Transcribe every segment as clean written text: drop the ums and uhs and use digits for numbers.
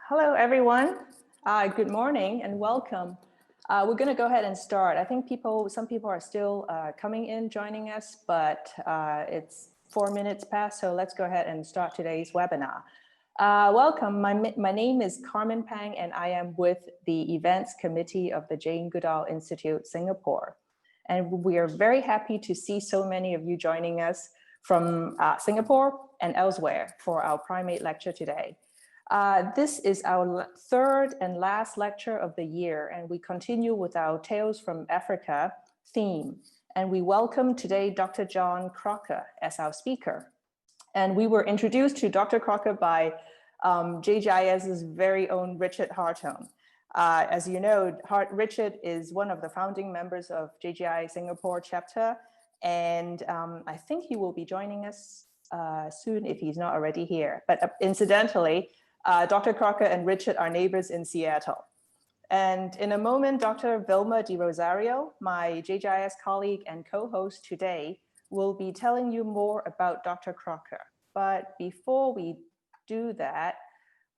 Hello, everyone. Good morning and welcome. We're going to go ahead and start. I think some people are still coming in, joining us, but it's 4 minutes past, so let's go ahead and start today's webinar. Welcome. My name is Carmen Pang, and I am with the Events Committee of the Jane Goodall Institute, Singapore. And we are very happy to see so many of you joining us from Singapore and elsewhere for our Primate lecture today. This is our third and last lecture of the year, and we continue with our Tales from Africa theme. And we welcome today Dr. John Crocker as our speaker. And we were introduced to Dr. Crocker by JGIS's very own Richard Hartone. As you know, Richard is one of the founding members of JGI Singapore chapter, and I think he will be joining us soon if he's not already here. But incidentally, Dr. Crocker and Richard are neighbors in Seattle. And in a moment, Dr. Vilma Di Rosario, my JGIS colleague and co-host today, will be telling you more about Dr. Crocker. But before we do that,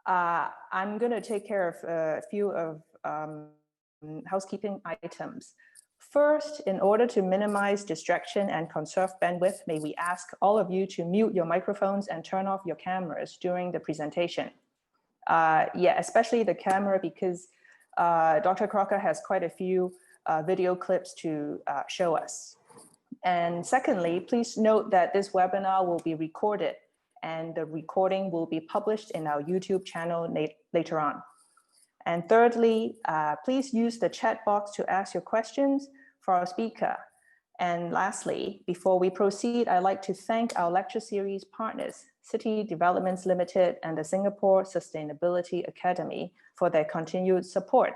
I'm going to take care of a few of housekeeping items. First, in order to minimize distraction and conserve bandwidth, may we ask all of you to mute your microphones and turn off your cameras during the presentation. Yeah, especially the camera, because Dr. Crocker has quite a few video clips to show us. And secondly, please note that this webinar will be recorded, and the recording will be published in our YouTube channel later on. And thirdly, please use the chat box to ask your questions for our speaker. And lastly, before we proceed, I'd like to thank our lecture series partners, City Developments Limited and the Singapore Sustainability Academy, for their continued support.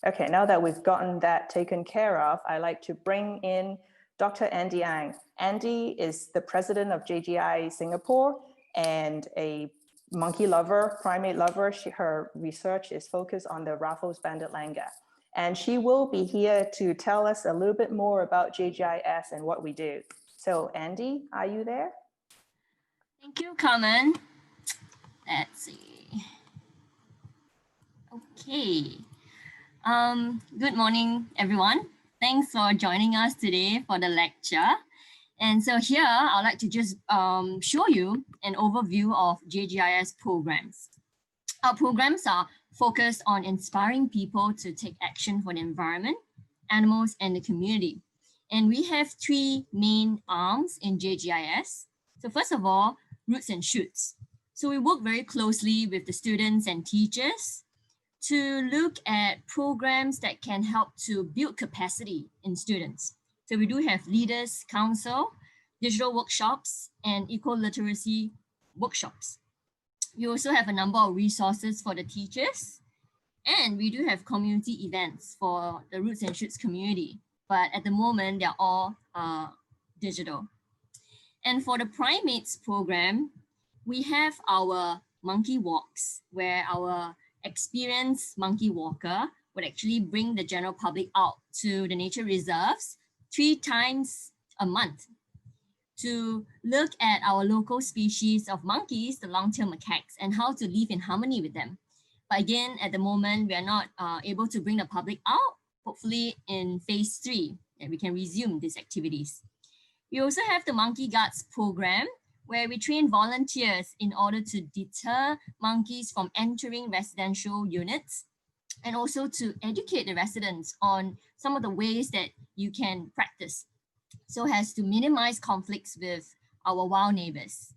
Okay, now that we've gotten that taken care of, I'd like to bring in Dr. Andy Ang. Andy is the president of JGI Singapore and a monkey lover, primate lover. Her research is focused on the Raffles banded langur. And she will be here to tell us a little bit more about JGIS and what we do. So Andy, are you there? Thank you, Carmen. Let's see. Okay. Good morning, everyone. Thanks for joining us today for the lecture. And so here, I'd like to just show you an overview of JGIS programs. Our programs are focused on inspiring people to take action for the environment, animals, and the community. And we have three main arms in JGIS. So first of all, roots and shoots. So we work very closely with the students and teachers to look at programs that can help to build capacity in students. So we do have leaders council, digital workshops, and eco-literacy workshops. We also have a number of resources for the teachers, and we do have community events for the Roots and Shoots community. But at the moment, they're all digital. And for the primates program, we have our monkey walks, where our experienced monkey walker would actually bring the general public out to the nature reserves 3 times a month to look at our local species of monkeys, the long-tailed macaques, and how to live in harmony with them. But again, at the moment, we are not able to bring the public out. Hopefully in phase 3, that we can resume these activities. We also have the Monkey Guards program, where we train volunteers in order to deter monkeys from entering residential units, and also to educate the residents on some of the ways that you can practice, so as to minimize conflicts with our wild neighbors.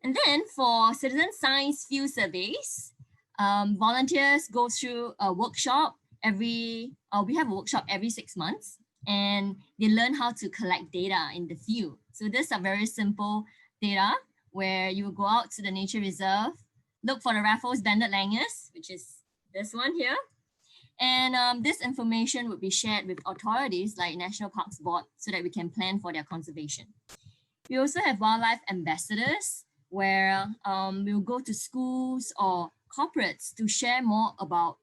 And then for citizen science field surveys, volunteers go through a workshop we have a workshop every 6 months, and they learn how to collect data in the field. So these are very simple data where you will go out to the nature reserve, look for the Raffles banded langurs, which is this one here. And this information would be shared with authorities like National Parks Board so that we can plan for their conservation. We also have wildlife ambassadors, where we'll go to schools or corporates to share more about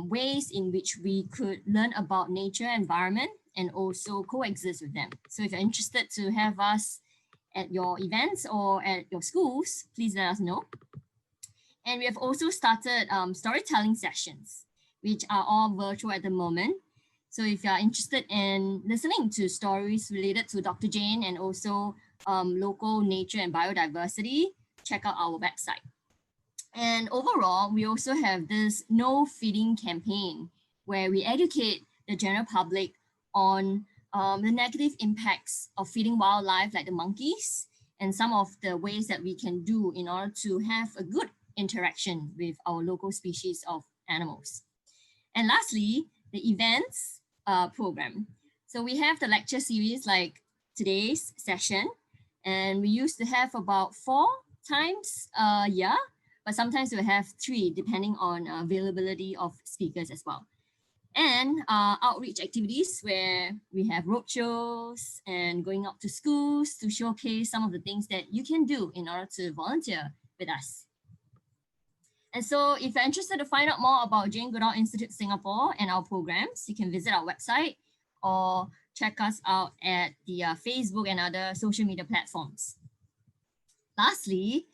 ways in which we could learn about nature, environment, and also coexist with them. So if you're interested to have us at your events or at your schools, please let us know. And we have also started storytelling sessions, which are all virtual at the moment. So if you are interested in listening to stories related to Dr. Jane and also local nature and biodiversity, check out our website. And overall, we also have this no feeding campaign where we educate the general public on the negative impacts of feeding wildlife like the monkeys and some of the ways that we can do in order to have a good interaction with our local species of animals. And lastly, the events program. So we have the lecture series like today's session, and we used to have about 4 times a year, but sometimes we have 3 depending on availability of speakers as well. And outreach activities where we have roadshows and going out to schools to showcase some of the things that you can do in order to volunteer with us. And so if you're interested to find out more about Jane Goodall Institute Singapore and our programs, you can visit our website or check us out at the Facebook and other social media platforms. Lastly,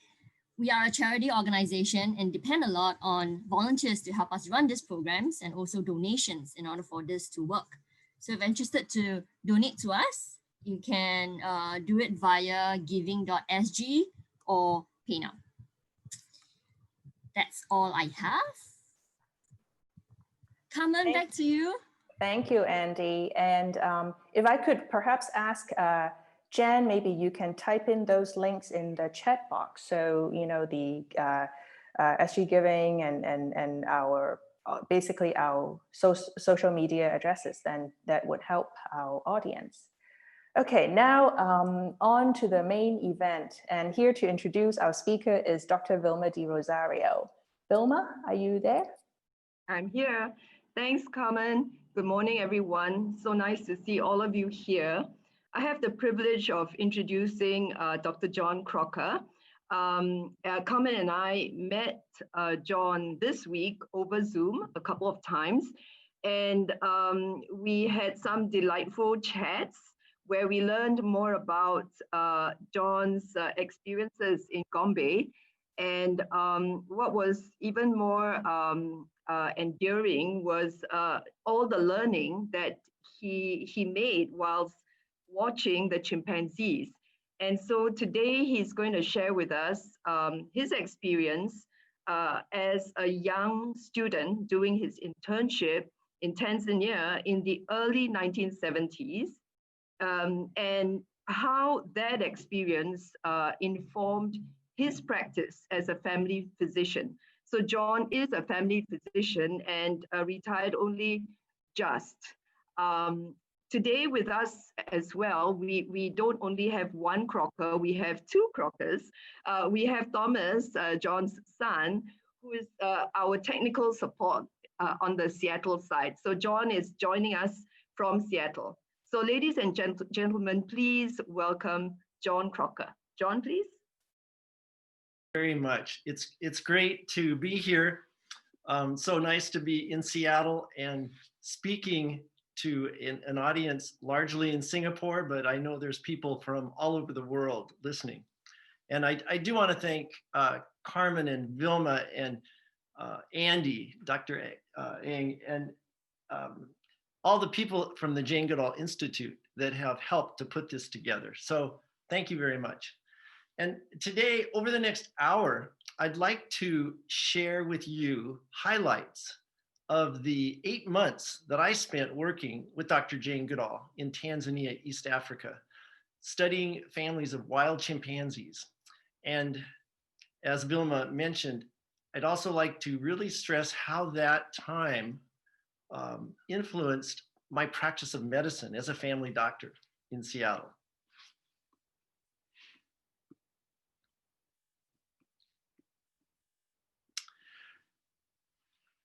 we are a charity organization and depend a lot on volunteers to help us run these programs and also donations in order for this to work. So if you're interested to donate to us, you can do it via giving.sg or PayNow. That's all I have. Carmen, back to you. Thank you, Andy. And if I could perhaps ask Jen, maybe you can type in those links in the chat box. So, you know, the SG Giving and our basically our social media addresses, then that would help our audience. Okay, now on to the main event. And here to introduce our speaker is Dr. Vilma Di Rosario. Vilma, are you there? I'm here. Thanks, Carmen. Good morning, everyone. So nice to see all of you here. I have the privilege of introducing Dr. John Crocker. Carmen and I met John this week over Zoom a couple of times, and we had some delightful chats where we learned more about John's experiences in Gombe. And what was even more enduring was all the learning that he made whilst watching the chimpanzees. And so today he's going to share with us his experience as a young student doing his internship in Tanzania in the early 1970s, and how that experience informed his practice as a family physician. So John is a family physician and retired only just. Today with us as well, we don't only have one Crocker, we have 2 Crockers. We have Thomas, John's son, who is our technical support on the Seattle side. So John is joining us from Seattle. So ladies and gentlemen, please welcome John Crocker. John, please. Very much. It's great to be here. So nice to be in Seattle and speaking to an audience largely in Singapore, but I know there's people from all over the world listening. And I do want to thank Carmen and Vilma and Andy, Dr. Ng, and all the people from the Jane Goodall Institute that have helped to put this together. So thank you very much. And today, over the next hour, I'd like to share with you highlights of the 8 months that I spent working with Dr. Jane Goodall in Tanzania, East Africa, studying families of wild chimpanzees. And as Vilma mentioned, I'd also like to really stress how that time influenced my practice of medicine as a family doctor in Seattle.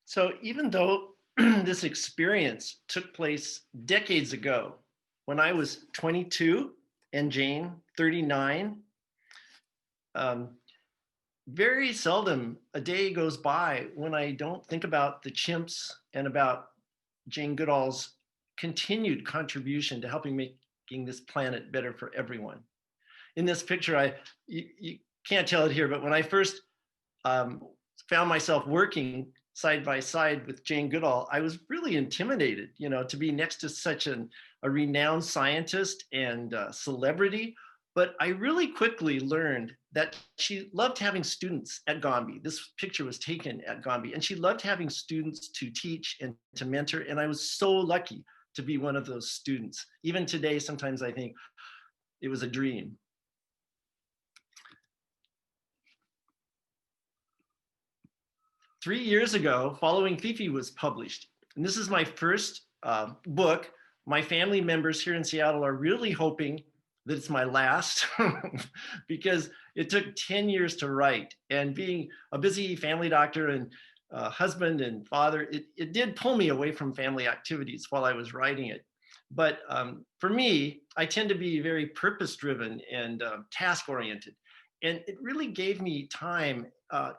So even though this experience took place decades ago, when I was 22 and Jane 39, very seldom a day goes by when I don't think about the chimps and about Jane Goodall's continued contribution to helping making this planet better for everyone. In this picture, you can't tell it here, but when I first found myself working side by side with Jane Goodall, I was really intimidated, to be next to such a renowned scientist and celebrity. But I really quickly learned that she loved having students at Gombe. This picture was taken at Gombe, and she loved having students to teach and to mentor. And I was so lucky to be one of those students. Even today, sometimes I think it was a dream. Three years ago, Following Fifi was published. And this is my first book. My family members here in Seattle are really hoping that it's my last because it took 10 years to write. And being a busy family doctor and husband and father, it did pull me away from family activities while I was writing it. But for me, I tend to be very purpose-driven and task-oriented. And it really gave me time,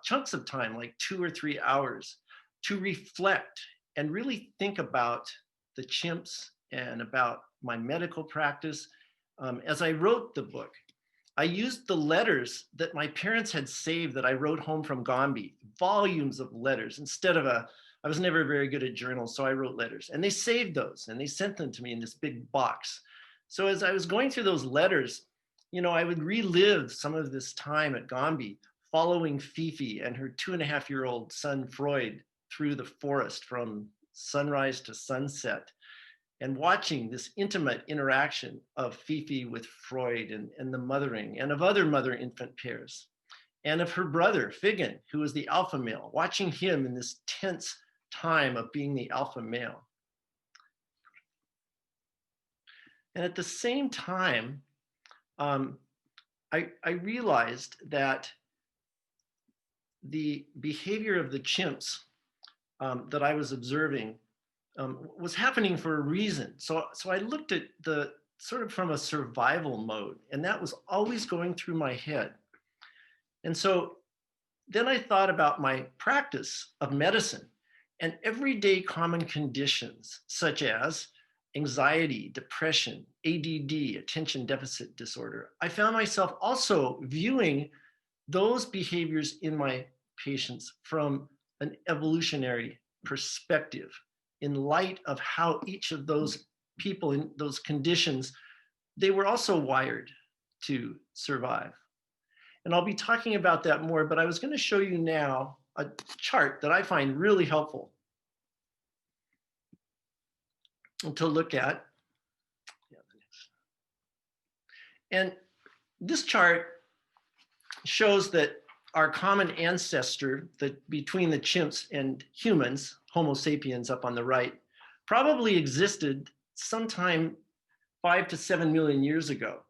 chunks of time, like 2 or 3 hours, to reflect and really think about the chimps and about my medical practice. As I wrote the book, I used the letters that my parents had saved that I wrote home from Gombe, volumes of letters. Instead of I was never very good at journals, so I wrote letters. And they saved those and they sent them to me in this big box. So as I was going through those letters, I would relive some of this time at Gombe, following Fifi and her 2.5-year-old son, Freud, through the forest from sunrise to sunset, and watching this intimate interaction of Fifi with Freud and the mothering, and of other mother-infant pairs, and of her brother, Figan, who was the alpha male, watching him in this tense time of being the alpha male. And at the same time, I realized that the behavior of the chimps that I was observing was happening for a reason. So I looked at the sort of from a survival mode, and that was always going through my head. And so then I thought about my practice of medicine and everyday common conditions such as anxiety, depression, ADD, attention deficit disorder. I found myself also viewing those behaviors in my patients from an evolutionary perspective, in light of how each of those people in those conditions, they were also wired to survive. And I'll be talking about that more, but I was going to show you now a chart that I find really helpful to look at. And this chart shows that our common ancestor, between the chimps and humans, Homo sapiens up on the right, probably existed sometime 5 to 7 million years ago.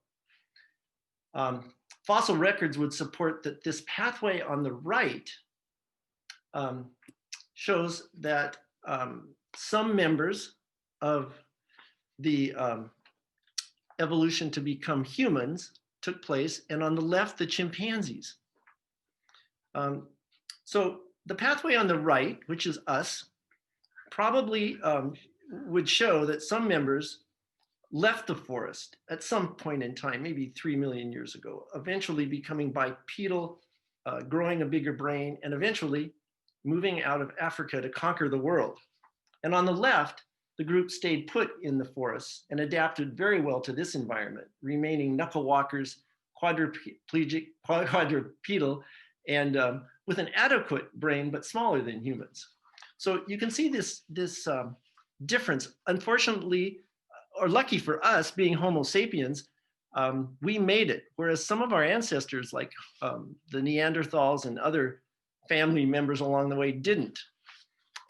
Fossil records would support that this pathway on the right shows that some members of the evolution to become humans took place, and on the left, the chimpanzees. So the pathway on the right, which is us, probably would show that some members left the forest at some point in time, maybe 3 million years ago, eventually becoming bipedal, growing a bigger brain, and eventually moving out of Africa to conquer the world. And on the left, the group stayed put in the forests and adapted very well to this environment, remaining knuckle walkers, quadriplegic, quadrupedal, and with an adequate brain, but smaller than humans. So you can see this difference. Unfortunately, or lucky for us, being Homo sapiens, we made it. Whereas some of our ancestors, like the Neanderthals and other family members along the way, didn't.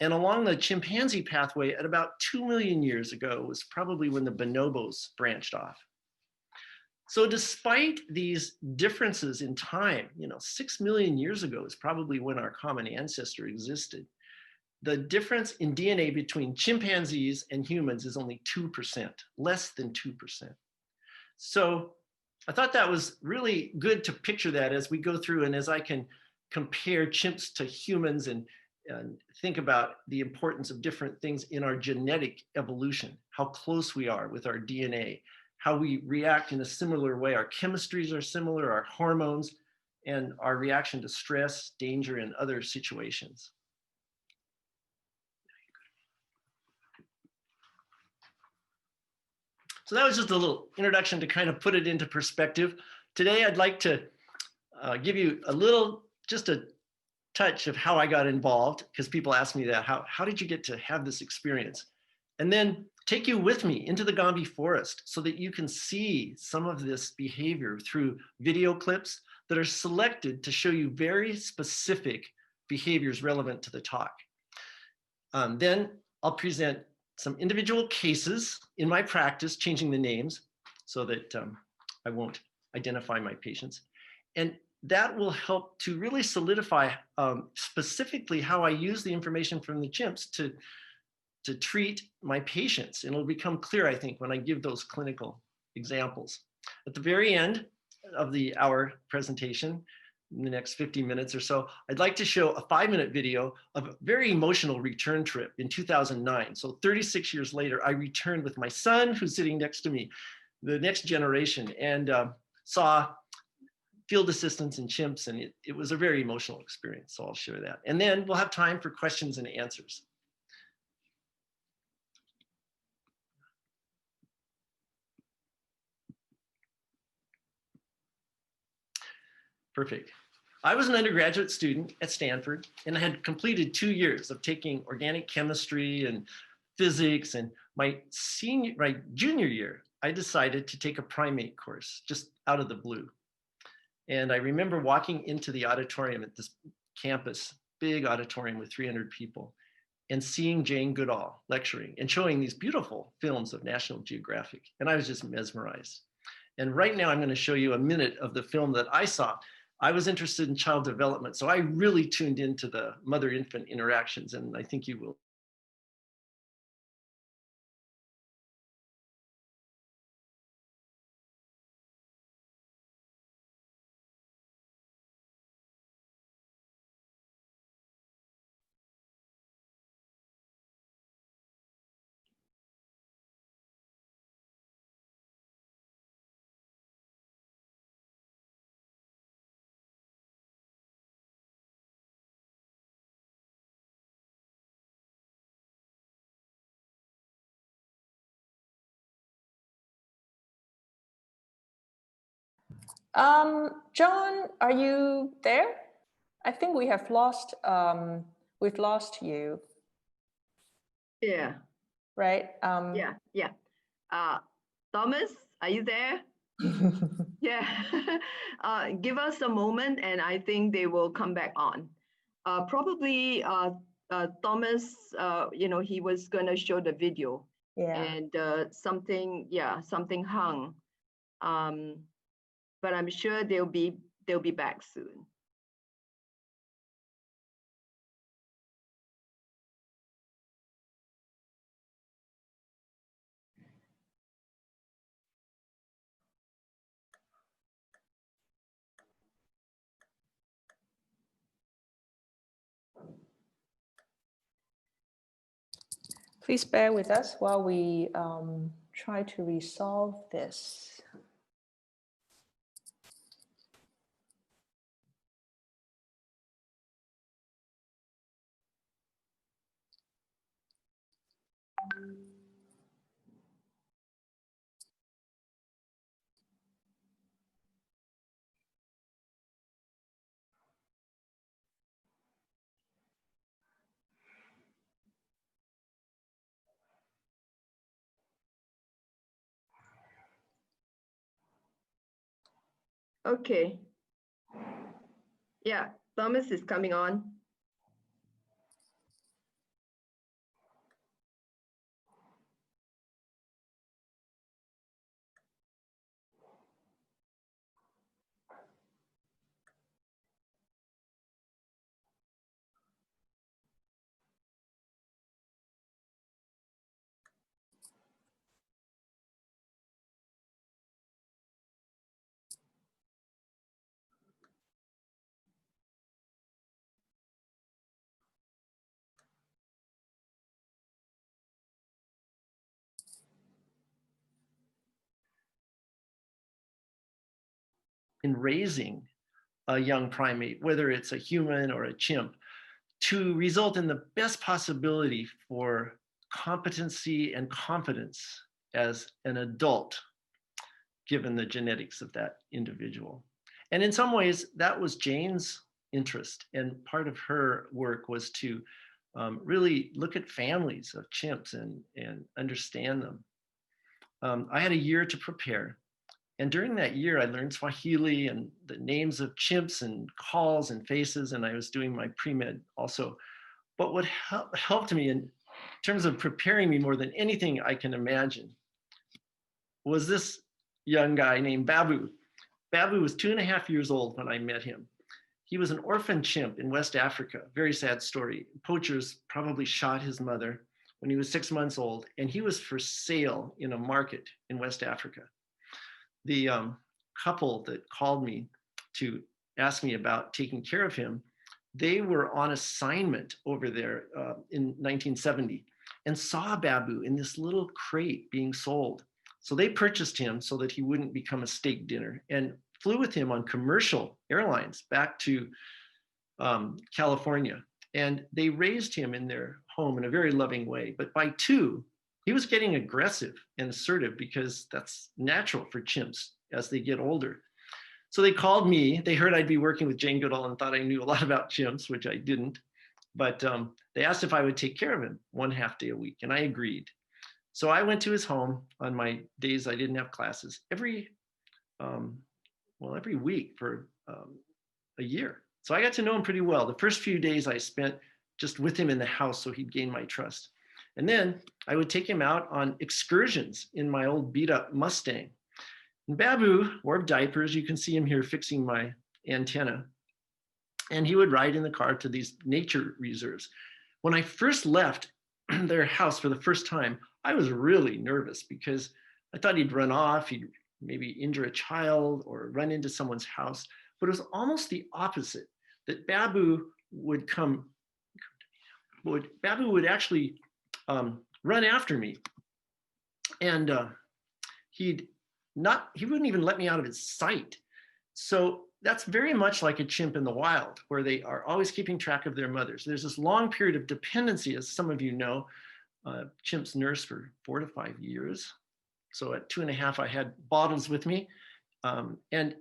And along the chimpanzee pathway at about 2 million years ago was probably when the bonobos branched off. So despite these differences in time, 6 million years ago is probably when our common ancestor existed. The difference in DNA between chimpanzees and humans is only 2%, less than 2%. So I thought that was really good to picture that as we go through and as I can compare chimps to humans and think about the importance of different things in our genetic evolution, how close we are with our DNA, how we react in a similar way. Our chemistries are similar, our hormones, and our reaction to stress, danger, and other situations. So that was just a little introduction to kind of put it into perspective. Today, I'd like to give you a little, just a touch of how I got involved, because people ask me that, how did you get to have this experience? And then take you with me into the Gombe forest so that you can see some of this behavior through video clips that are selected to show you very specific behaviors relevant to the talk. Then I'll present some individual cases in my practice, changing the names so that I won't identify my patients. And that will help to really solidify specifically how I use the information from the chimps to treat my patients. And it'll become clear, I think, when I give those clinical examples. At the very end of our presentation, in the next 50 minutes or so, I'd like to show a 5-minute video of a very emotional return trip in 2009. So 36 years later, I returned with my son, who's sitting next to me, the next generation, and saw field assistants and chimps, and it was a very emotional experience. So I'll share that. And then we'll have time for questions and answers. Perfect. I was an undergraduate student at Stanford, and I had completed 2 years of taking organic chemistry and physics. And my junior year, I decided to take a primate course just out of the blue. And I remember walking into the auditorium at this campus, big auditorium with 300 people, and seeing Jane Goodall lecturing and showing these beautiful films of National Geographic. And I was just mesmerized. And right now I'm going to show you a minute of the film that I saw. I was interested in child development, so I really tuned into the mother-infant interactions, and I think you will. John, are you there? I think we've lost you. Yeah. Right? Yeah. Thomas, are you there? Yeah. Give us a moment and I think they will come back on. Probably Thomas, he was going to show the video. Yeah. And something hung. But I'm sure they'll be back soon. Please bear with us while we try to resolve this. Okay. Yeah, Thomas is coming on. In raising a young primate, whether it's a human or a chimp, to result in the best possibility for competency and confidence as an adult, given the genetics of that individual. And in some ways, that was Jane's interest. And part of her work was to really look at families of chimps and understand them. I had a year to prepare. And during that year, I learned Swahili and the names of chimps and calls and faces, and I was doing my pre-med also. But what helped me in terms of preparing me more than anything I can imagine was this young guy named Babu. Babu was 2.5 years old when I met him. He was an orphan chimp in West Africa. Very sad story. Poachers probably shot his mother when he was 6 months old, and he was for sale in a market in West Africa. The couple that called me to ask me about taking care of him, they were on assignment over there in 1970 and saw Babu in this little crate being sold. So they purchased him so that he wouldn't become a steak dinner and flew with him on commercial airlines back to California. And they raised him in their home in a very loving way. But by 2, he was getting aggressive and assertive because that's natural for chimps as they get older. So they called me. They heard I'd be working with Jane Goodall and thought I knew a lot about chimps, which I didn't. But they asked if I would take care of him 1/2 day a week, and I agreed. So I went to his home on my days I didn't have classes every week for a year. So I got to know him pretty well. The first few days I spent just with him in the house so he'd gain my trust. And then I would take him out on excursions in my old beat up Mustang. And Babu wore diapers. You can see him here fixing my antenna. And he would ride in the car to these nature reserves. When I first left their house for the first time, I was really nervous because I thought he'd run off, he'd maybe injure a child or run into someone's house. But it was almost the opposite, that Babu would actually run after me. And he wouldn't even let me out of his sight. So that's very much like a chimp in the wild, where they are always keeping track of their mothers. There's this long period of dependency, as some of you know. Chimps nurse for 4 to 5 years. So at 2.5, I had bottles with me. And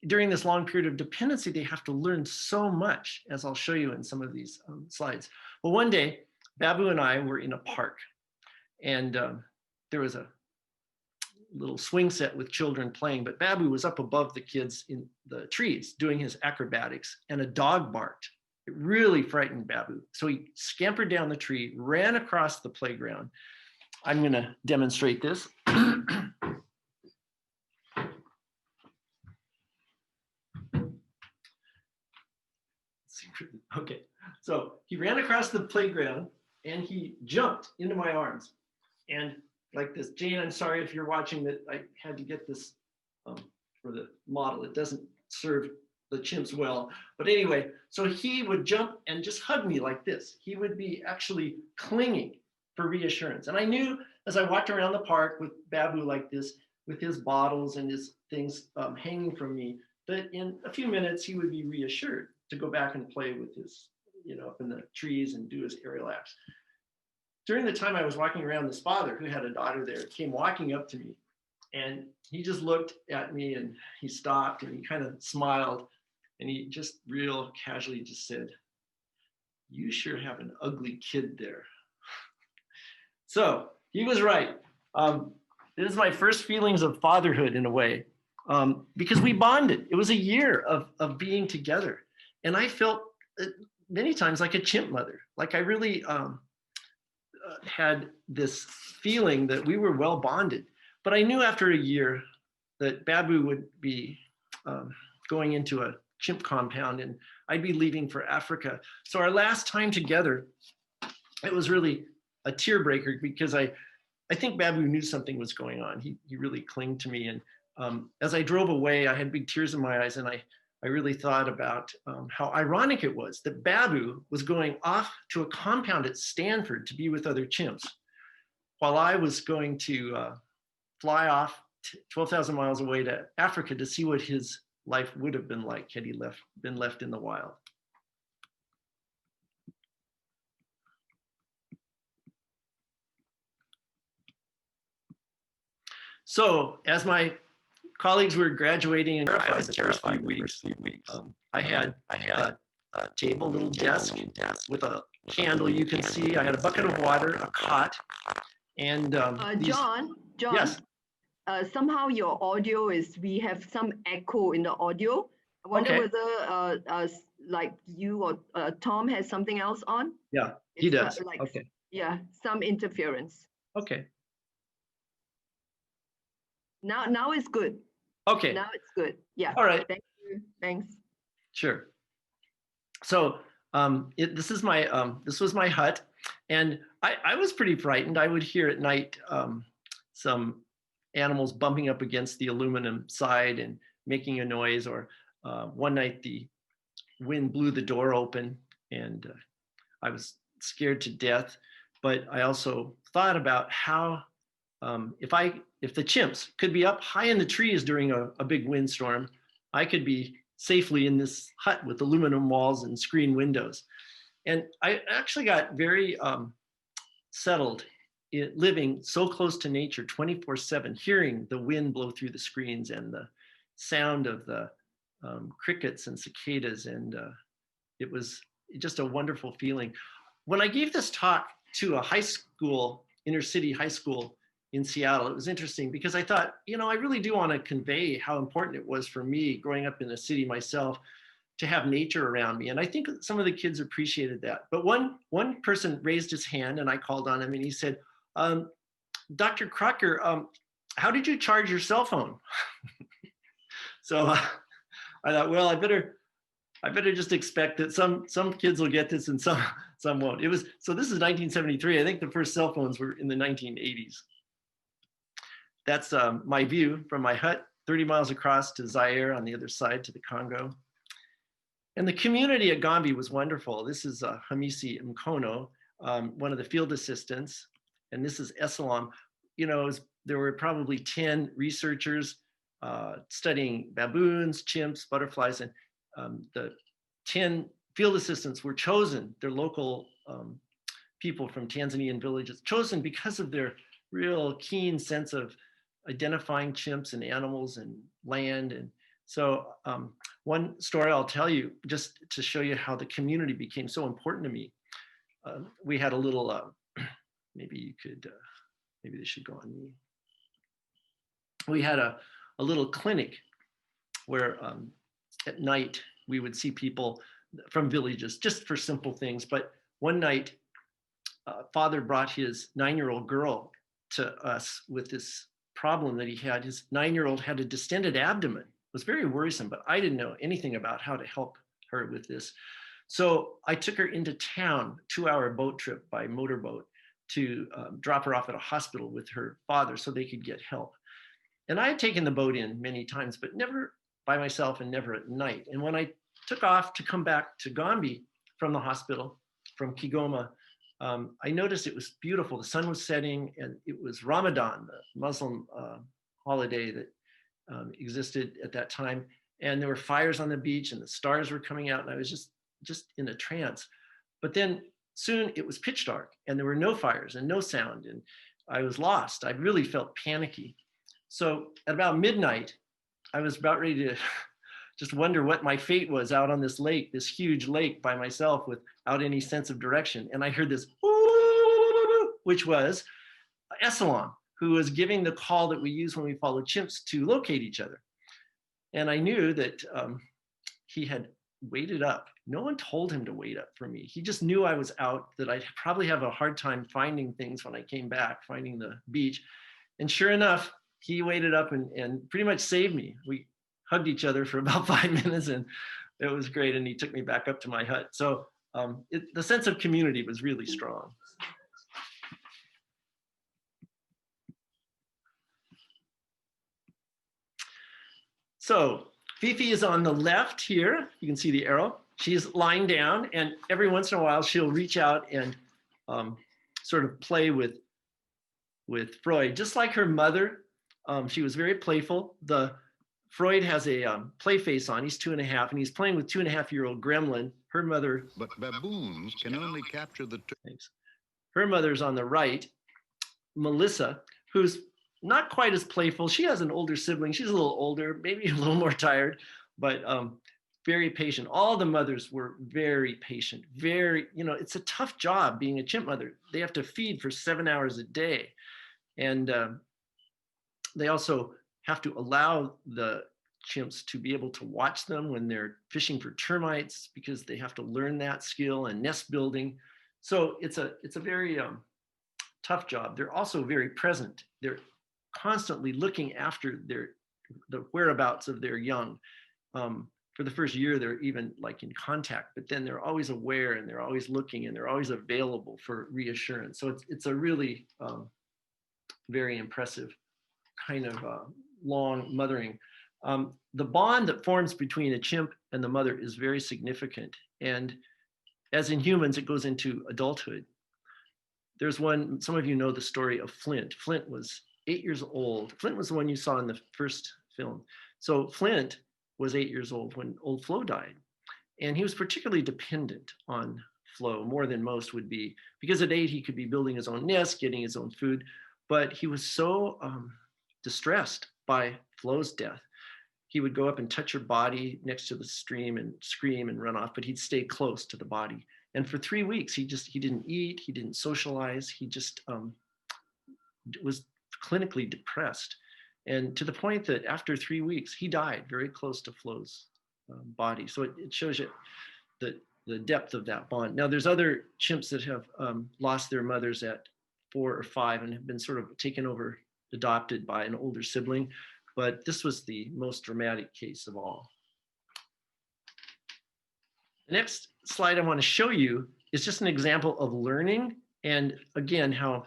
during this long period of dependency, they have to learn so much, as I'll show you in some of these slides. Well, one day, Babu and I were in a park, and there was a little swing set with children playing, but Babu was up above the kids in the trees doing his acrobatics, and a dog barked. It really frightened Babu. So he scampered down the tree, ran across the playground. I'm going to demonstrate this. Okay, so he ran across the playground and he jumped into my arms. And like this, Jane, I'm sorry if you're watching that I had to get this for the model. It doesn't serve the chimps well. But anyway, so he would jump and just hug me like this. He would be actually clinging for reassurance. And I knew as I walked around the park with Babu like this, with his bottles and his things hanging from me, that in a few minutes he would be reassured to go back and play with his, up in the trees and do his aerial acts. During the time I was walking around, this father who had a daughter there came walking up to me, and he just looked at me and he stopped and he kind of smiled, and he just real casually just said, "You sure have an ugly kid there." So he was right. This is my first feelings of fatherhood in a way, because we bonded. It was a year of being together. And I felt many times like a chimp mother, like I really had this feeling that we were well bonded. But I knew after a year that Babu would be going into a chimp compound and I'd be leaving for Africa. So our last time together, it was really a tear breaker because I think Babu knew something was going on. He really clung to me. And as I drove away, I had big tears in my eyes, and I really thought about how ironic it was that Babu was going off to a compound at Stanford to be with other chimps, while I was going to fly off 12,000 miles away to Africa to see what his life would have been like had he been left in the wild. So as my colleagues were graduating and terrifying weeks, I had a table, a little desk with a candle. You can see I had a bucket of water, a cot, and John, yes. Somehow your audio we have some echo in the audio. I wonder Okay. whether like you or Tom has something else on. Yeah, he does. Okay. Yeah, some interference. Okay. Now it's good. Okay. Now it's good. Yeah. All right. Thank you. Thanks. Sure. So this was my hut, and I was pretty frightened. I would hear at night some animals bumping up against the aluminum side and making a noise, or one night the wind blew the door open and I was scared to death. But I also thought about how if the chimps could be up high in the trees during a big windstorm, I could be safely in this hut with aluminum walls and screen windows. And I actually got very settled living so close to nature 24/7, hearing the wind blow through the screens and the sound of the crickets and cicadas. And it was just a wonderful feeling. When I gave this talk to a high school, inner city high school in Seattle, it was interesting because I thought, I really do want to convey how important it was for me growing up in a city myself to have nature around me. And I think some of the kids appreciated that. But one person raised his hand and I called on him and he said, Dr. Crocker, how did you charge your cell phone? So I thought, well, I better just expect that some kids will get this and some won't. So this is 1973. I think the first cell phones were in the 1980s. That's my view from my hut, 30 miles across to Zaire on the other side to the Congo. And the community at Gombe was wonderful. This is Hamisi Mkono, one of the field assistants. And this is Essalam. There were probably 10 researchers studying baboons, chimps, butterflies, and the 10 field assistants were chosen. They're local people from Tanzanian villages, chosen because of their real keen sense of identifying chimps and animals and land. And so one story I'll tell you just to show you how the community became so important to me. We had a little, maybe this should go on me. We had a little clinic where at night we would see people from villages just for simple things. But one night, father brought his 9-year-old girl to us with this problem that he had. His 9-year-old had a distended abdomen. It was very worrisome, but I didn't know anything about how to help her with this. So I took her into town, 2-hour boat trip by motorboat to drop her off at a hospital with her father so they could get help. And I had taken the boat in many times, but never by myself and never at night. And when I took off to come back to Gombe from the hospital, from Kigoma, I noticed it was beautiful. The sun was setting and it was Ramadan, the Muslim holiday that existed at that time. And there were fires on the beach and the stars were coming out and I was just in a trance. But then soon it was pitch dark and there were no fires and no sound and I was lost. I really felt panicky. So at about midnight, I was about ready to just wonder what my fate was out on this lake, this huge lake by myself without any sense of direction. And I heard this, which was Essalam, who was giving the call that we use when we follow chimps to locate each other. And I knew that he had waited up. No one told him to wait up for me. He just knew I was out, that I'd probably have a hard time finding things when I came back, finding the beach. And sure enough, he waited up and pretty much saved me. We hugged each other for about 5 minutes and it was great. And he took me back up to my hut. So the sense of community was really strong. So Fifi is on the left here. You can see the arrow. She's lying down and every once in a while she'll reach out and sort of play with Freud, just like her mother. She was very playful. The Freud has a play face on. He's 2.5, and he's playing with 2.5-year-old Gremlin. Her mother. But baboons can only capture the. Thanks. Her mother's on the right, Melissa, who's not quite as playful. She has an older sibling. She's a little older, maybe a little more tired, but very patient. All the mothers were very patient. Very, it's a tough job being a chimp mother. They have to feed for 7 hours a day, and they also have to allow the chimps to be able to watch them when they're fishing for termites, because they have to learn that skill, and nest building. So it's a very tough job. They're also very present. They're constantly looking after the whereabouts of their young. For the first year, they're even like in contact, but then they're always aware, and they're always looking, and they're always available for reassurance. So it's a really very impressive kind of long mothering. The bond that forms between a chimp and the mother is very significant. And as in humans, it goes into adulthood. There's one, some of you know the story of Flint. Flint was 8 years old. Flint was the one you saw in the first film. So Flint was 8 years old when old Flo died. And he was particularly dependent on Flo, more than most would be, because at 8, he could be building his own nest, getting his own food. But he was so distressed by Flo's death. He would go up and touch her body next to the stream and scream and run off, but he'd stay close to the body. And for 3 weeks, he didn't eat, he didn't socialize, he just was clinically depressed. And to the point that after 3 weeks, he died very close to Flo's body. So it shows you the depth of that bond. Now there's other chimps that have lost their mothers at 4 or 5 and have been sort of taken over, adopted by an older sibling. But this was the most dramatic case of all. The next slide I want to show you is just an example of learning, and again, how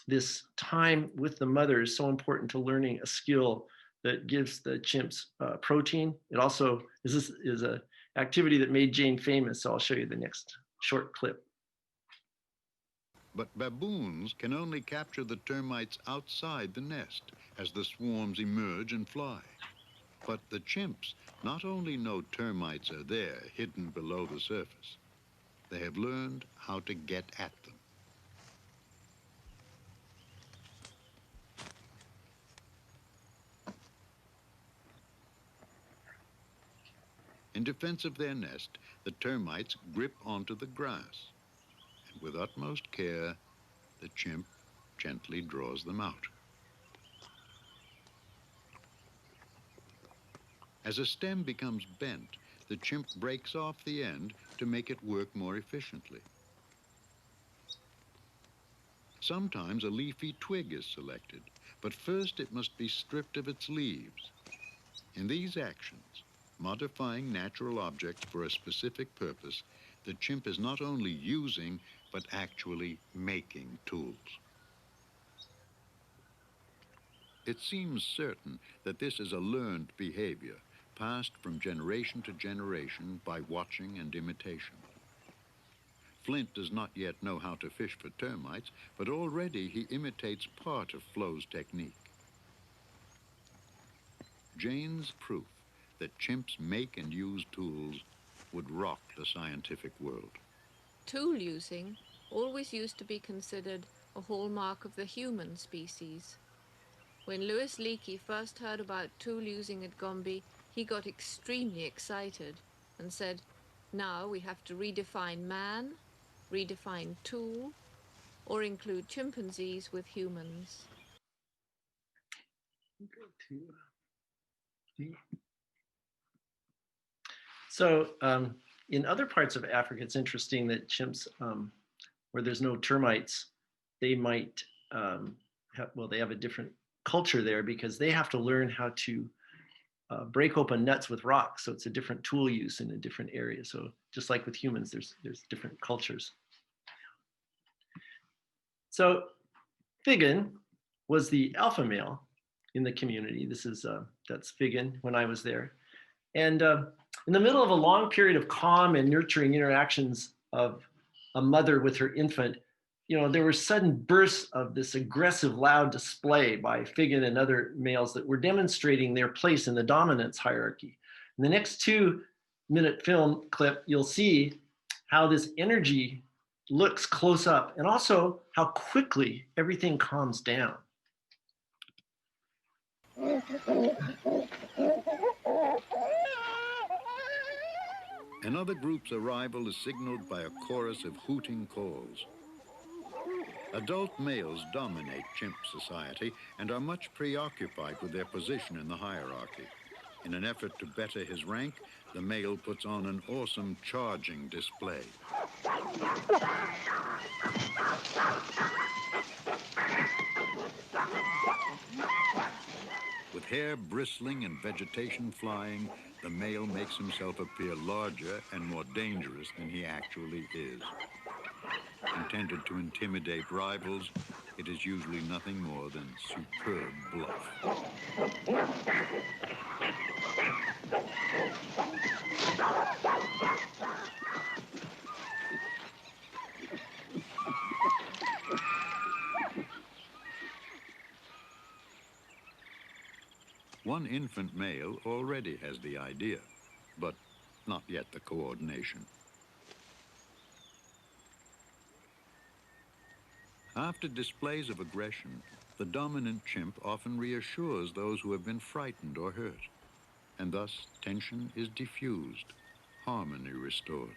this time with the mother is so important to learning a skill that gives the chimps protein. It also is an activity that made Jane famous, so I'll show you the next short clip. But baboons can only capture the termites outside the nest as the swarms emerge and fly. But the chimps not only know termites are there, hidden below the surface, they have learned how to get at them. In defense of their nest, the termites grip onto the grass, and with utmost care, the chimp gently draws them out. As a stem becomes bent, the chimp breaks off the end to make it work more efficiently. Sometimes a leafy twig is selected, but first it must be stripped of its leaves. In these actions, modifying natural objects for a specific purpose, the chimp is not only using, but actually making tools. It seems certain that this is a learned behavior, passed from generation to generation by watching and imitation. Flint does not yet know how to fish for termites, but already he imitates part of Flo's technique. Jane's proof that chimps make and use tools would rock the scientific world. Tool using always used to be considered a hallmark of the human species. When Louis Leakey first heard about tool using at Gombe, he got extremely excited and said, now we have to redefine man, redefine tool, or include chimpanzees with humans. So in other parts of Africa, it's interesting that chimps, where there's no termites, they might they have a different culture there, because they have to learn how to break open nuts with rocks. So it's a different tool use in a different area. So just like with humans, there's different cultures. So Figgin was the alpha male in the community. That's Figgin when I was there. And in the middle of a long period of calm and nurturing interactions of a mother with her infant, there were sudden bursts of this aggressive, loud display by Figgin and other males that were demonstrating their place in the dominance hierarchy. In the next 2-minute film clip, you'll see how this energy looks close up and also how quickly everything calms down. Another group's arrival is signaled by a chorus of hooting calls. Adult males dominate chimp society and are much preoccupied with their position in the hierarchy. In an effort to better his rank, the male puts on an awesome charging display. With hair bristling and vegetation flying, the male makes himself appear larger and more dangerous than he actually is. Intended to intimidate rivals, it is usually nothing more than superb bluff. One infant male already has the idea, but not yet the coordination. After displays of aggression, the dominant chimp often reassures those who have been frightened or hurt, and thus tension is diffused, harmony restored.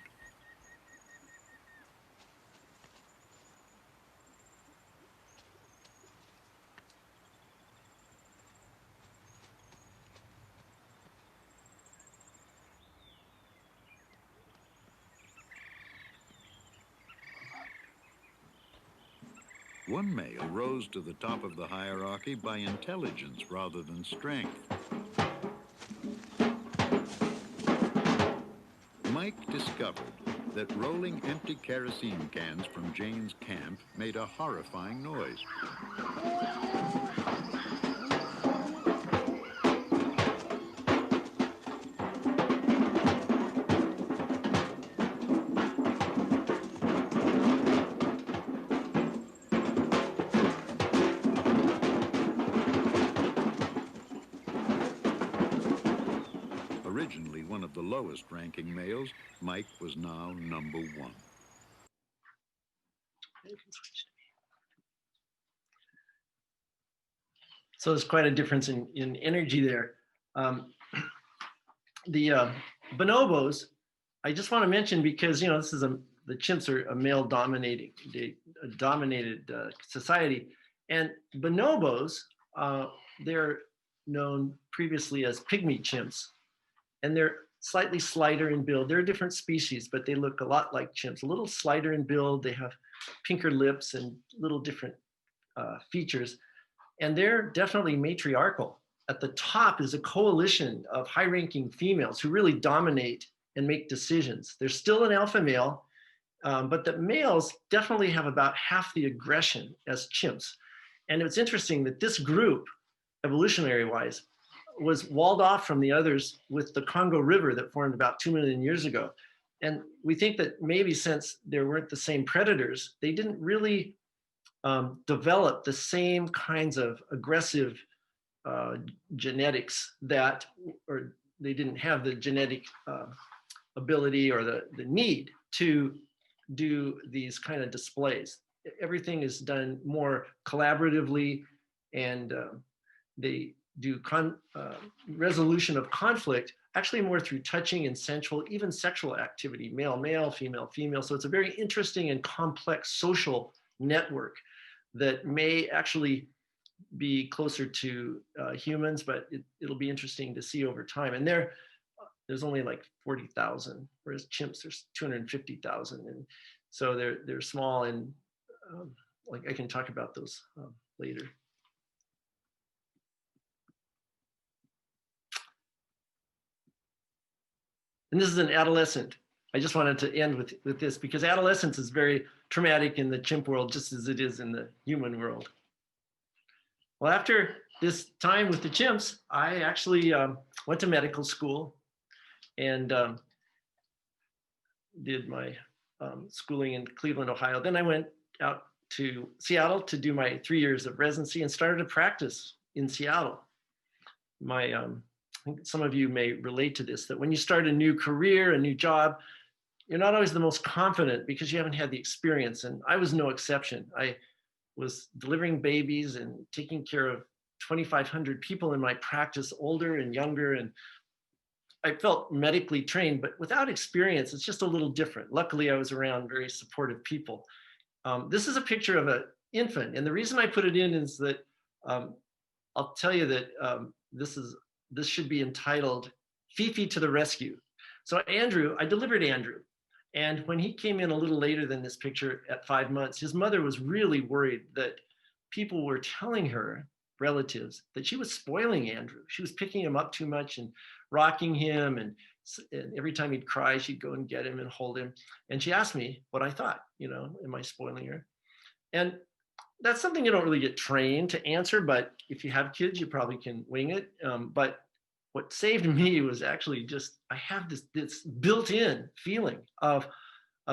One male rose to the top of the hierarchy by intelligence rather than strength. Mike discovered that rolling empty kerosene cans from Jane's camp made a horrifying noise. Originally one of the lowest ranking males, Mike was now number 1. So there's quite a difference in energy there. The bonobos, I just want to mention because, this is the chimps are a male dominated society. And bonobos, they're known previously as pygmy chimps. And they're slightly slighter in build. They're a different species, but they look a lot like chimps, a little slighter in build. They have pinker lips and little different features. And they're definitely matriarchal. At the top is a coalition of high-ranking females who really dominate and make decisions. There's still an alpha male, but the males definitely have about half the aggression as chimps. And it's interesting that this group, evolutionary-wise, was walled off from the others with the Congo River that formed about 2 million years ago. And we think that maybe since there weren't the same predators, they didn't really develop the same kinds of aggressive genetics or they didn't have the genetic ability or the need to do these kind of displays. Everything is done more collaboratively, and they do resolution of conflict actually more through touching and sensual, even sexual activity, male, male, female, female. So it's a very interesting and complex social network that may actually be closer to humans, but it'll be interesting to see over time. And there's only like 40,000, whereas chimps there's 250,000, and so they're small, and like I can talk about those later. And this is an adolescent. I just wanted to end with this because adolescence is very traumatic in the chimp world, just as it is in the human world. Well, after this time with the chimps, I actually went to medical school and did my schooling in Cleveland, Ohio. Then I went out to Seattle to do my 3 years of residency and started to practice in Seattle. I think some of you may relate to this, that when you start a new career, a new job, you're not always the most confident because you haven't had the experience. And I was no exception. I was delivering babies and taking care of 2,500 people in my practice, older and younger. And I felt medically trained, but without experience, it's just a little different. Luckily, I was around very supportive people. This is a picture of an infant. And the reason I put it in is that I'll tell you that this should be entitled Fifi to the Rescue. So Andrew, I delivered Andrew. And when he came in a little later than this picture at 5 months, his mother was really worried that people were telling her, relatives, that she was spoiling Andrew. She was picking him up too much and rocking him. And every time he'd cry, she'd go and get him and hold him. And she asked me what I thought, am I spoiling her? And that's something you don't really get trained to answer, but if you have kids, you probably can wing it. But what saved me was actually just, I have this built-in feeling of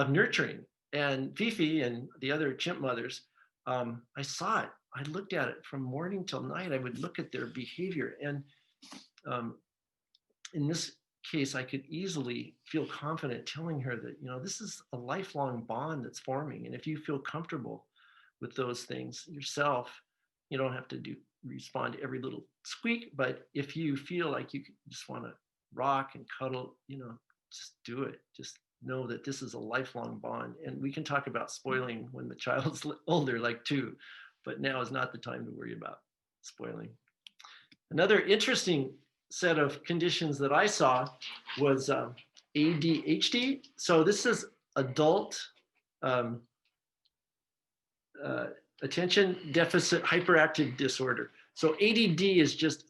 nurturing. And Fifi and the other chimp mothers, I saw it. I looked at it from morning till night. I would look at their behavior. And in this case, I could easily feel confident telling her that, this is a lifelong bond that's forming. And if you feel comfortable with those things yourself, you don't have to respond to every little squeak, but if you feel like you just want to rock and cuddle, just do it. Just know that this is a lifelong bond. And we can talk about spoiling when the child's older, like 2, but now is not the time to worry about spoiling. Another interesting set of conditions that I saw was ADHD. So this is adult attention deficit hyperactive disorder. So ADD is just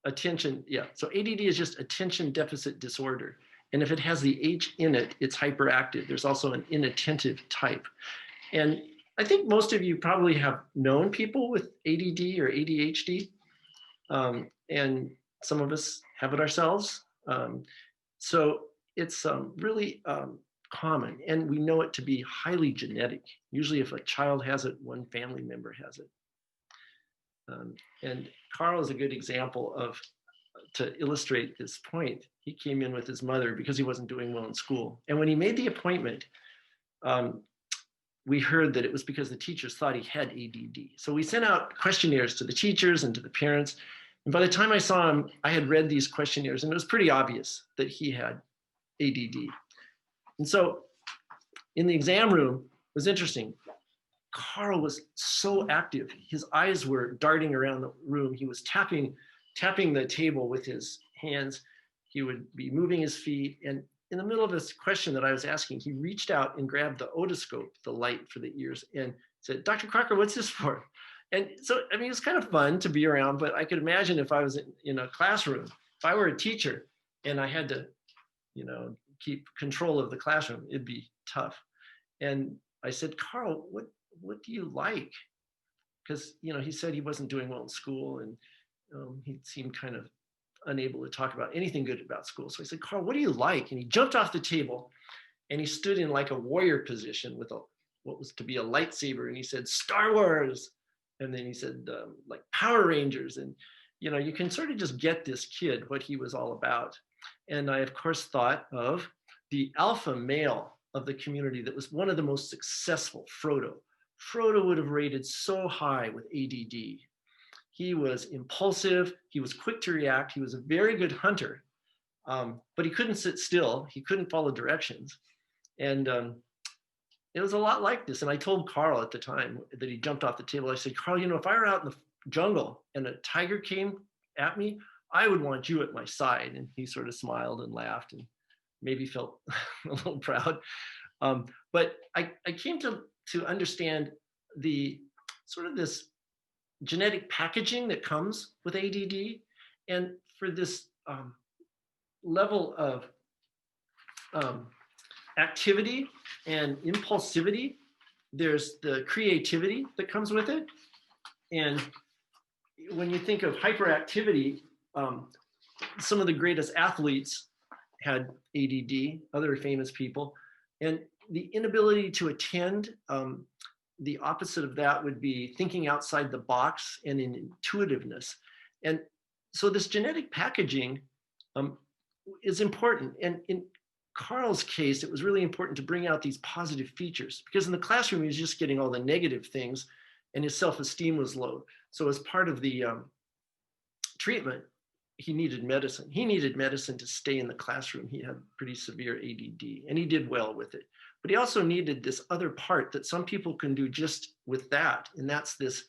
attention. Yeah. So ADD is just attention deficit disorder. And if it has the H in it, it's hyperactive. There's also an inattentive type. And I think most of you probably have known people with ADD or ADHD. And some of us have it ourselves. So it's really common, and we know it to be highly genetic. Usually if a child has it, one family member has it. And Carl is a good example to illustrate this point. He came in with his mother because he wasn't doing well in school. And when he made the appointment, we heard that it was because the teachers thought he had ADD. So we sent out questionnaires to the teachers and to the parents. And by the time I saw him, I had read these questionnaires, and it was pretty obvious that he had ADD. And so in the exam room, it was interesting. Carl was so active. His eyes were darting around the room. He was tapping the table with his hands. He would be moving his feet. And in the middle of this question that I was asking, he reached out and grabbed the otoscope, the light for the ears, and said, "Dr. Crocker, what's this for?" And so, I mean, it was kind of fun to be around, but I could imagine if I was in a classroom, if I were a teacher and I had to, keep control of the classroom, it'd be tough. And I said, "Carl, what do you like?" Because, he said he wasn't doing well in school, and he seemed kind of unable to talk about anything good about school. So I said, "Carl, what do you like?" And he jumped off the table and he stood in like a warrior position with what was to be a lightsaber. And he said, "Star Wars." And then he said, like Power Rangers. And, you can sort of just get this kid what he was all about. And I, of course, thought of the alpha male of the community that was one of the most successful, Frodo. Frodo would have rated so high with ADD. He was impulsive. He was quick to react. He was a very good hunter, but he couldn't sit still. He couldn't follow directions. And it was a lot like this. And I told Carl at the time that he jumped off the table, I said, "Carl, if I were out in the jungle and a tiger came at me, I would want you at my side." And he sort of smiled and laughed and maybe felt a little proud. But I came to understand the sort of this genetic packaging that comes with ADD. And for this level of activity and impulsivity, there's the creativity that comes with it. And when you think of hyperactivity, some of the greatest athletes had ADD, other famous people. And the inability to attend, the opposite of that would be thinking outside the box and in intuitiveness. And so this genetic packaging is important. And in Carl's case, it was really important to bring out these positive features, because in the classroom, he was just getting all the negative things and his self-esteem was low. So as part of the treatment, he needed medicine. He needed medicine to stay in the classroom. He had pretty severe ADD and he did well with it. But he also needed this other part that some people can do just with that. And that's this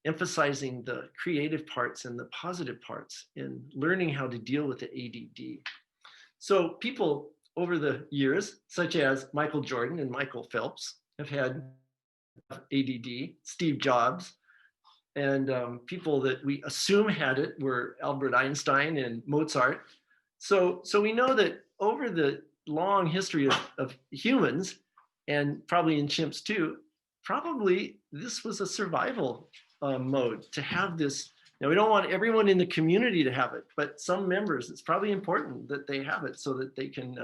emphasizing the creative parts and the positive parts and learning how to deal with the ADD. So people over the years, such as Michael Jordan and Michael Phelps, have had ADD, Steve Jobs, and people that we assume had it were Albert Einstein and Mozart. So we know that over the long history of humans, and probably in chimps too, probably this was a survival mode to have this. Now, we don't want everyone in the community to have it, but some members, it's probably important that they have it so that they can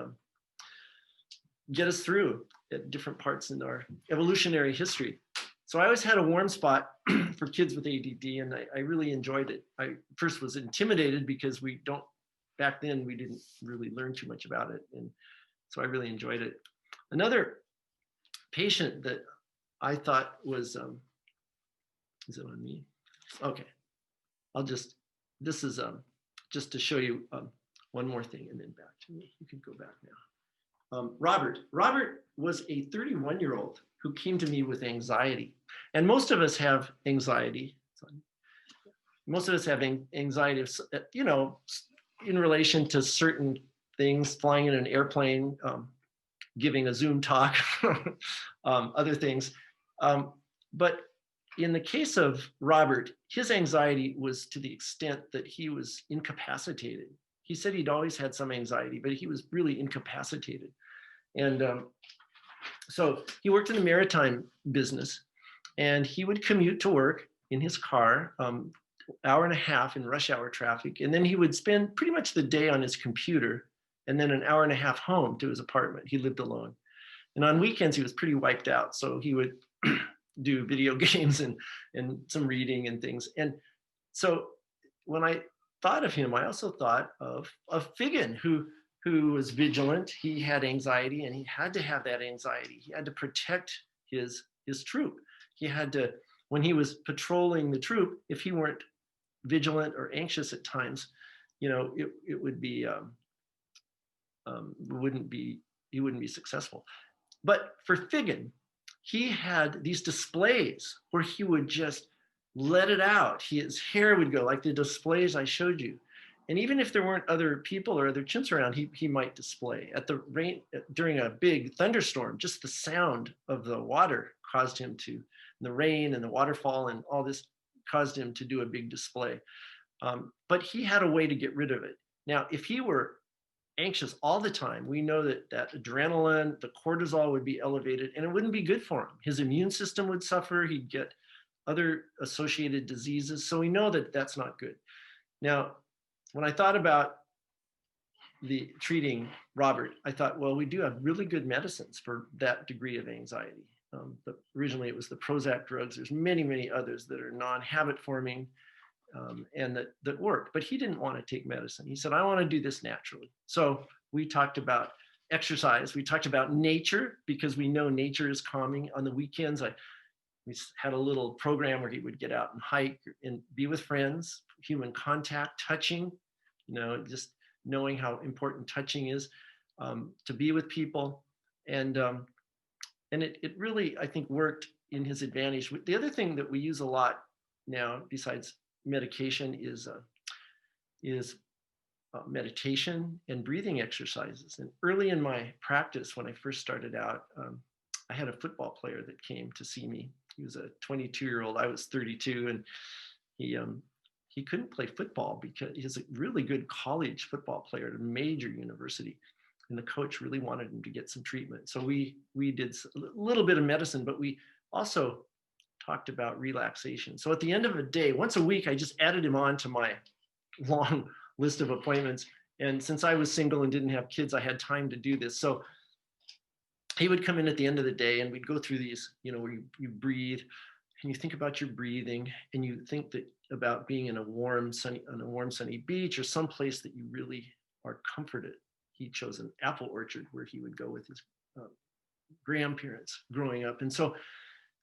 get us through at different parts in our evolutionary history. So I always had a warm spot for kids with ADD, and I really enjoyed it. I first was intimidated because back then we didn't really learn too much about it. And so I really enjoyed it. Another patient that I thought was, is it on me? Okay, this is just to show you one more thing and then back to me. You can go back now. Robert was a 31-year-old who came to me with anxiety. And most of us have anxiety. Most of us have anxiety, you know, in relation to certain things, flying in an airplane, giving a Zoom talk, other things. But in the case of Robert, his anxiety was to the extent that he was incapacitated. He said he'd always had some anxiety, but he was really incapacitated. And so he worked in the maritime business, and he would commute to work in his car, hour and a half in rush hour traffic. And then he would spend pretty much the day on his computer and then an hour and a half home to his apartment. He lived alone. And on weekends, he was pretty wiped out. So he would do video games and some reading and things. And so when I thought of him, I also thought of Figgin, who was vigilant. He had anxiety, and he had to have that anxiety. He had to protect his troop. He had to, when he was patrolling the troop, if he weren't vigilant or anxious at times, you know, it would be, he wouldn't be successful. But for Figgin, he had these displays where he would just let it out. His hair would go like the displays I showed you. And even if there weren't other people or other chimps around, he might display. At the rain, during a big thunderstorm, just the sound of the water caused him to, the rain and the waterfall and all this caused him to do a big display. But he had a way to get rid of it. Now, if he were anxious all the time, we know that adrenaline, the cortisol would be elevated, and it wouldn't be good for him. His immune system would suffer. He'd get other associated diseases. So we know that that's not good. Now, when I thought about the treating Robert, I thought, well, we do have really good medicines for that degree of anxiety. But originally it was the Prozac drugs. There's many, many others that are non-habit forming and that work. But he didn't want to take medicine. He said, I want to do this naturally. So we talked about exercise. We talked about nature, because we know nature is calming. On the weekends, we had a little program where he would get out and hike and be with friends, human contact, touching, you know, just knowing how important touching is, to be with people. And it really, I think, worked in his advantage. The other thing that we use a lot now, besides medication, is meditation and breathing exercises. And early in my practice, when I first started out, I had a football player that came to see me. He was a 22-year-old. I was 32, and he couldn't play football because he's a really good college football player at a major university. And the coach really wanted him to get some treatment. So we did a little bit of medicine, but we also talked about relaxation. So at the end of a day, once a week, I just added him on to my long list of appointments. And since I was single and didn't have kids, I had time to do this. So he would come in at the end of the day and we'd go through these, where you breathe and you think about your breathing and you think that about being in a warm, sunny beach or someplace that you really are comforted. He chose an apple orchard where he would go with his grandparents growing up. And so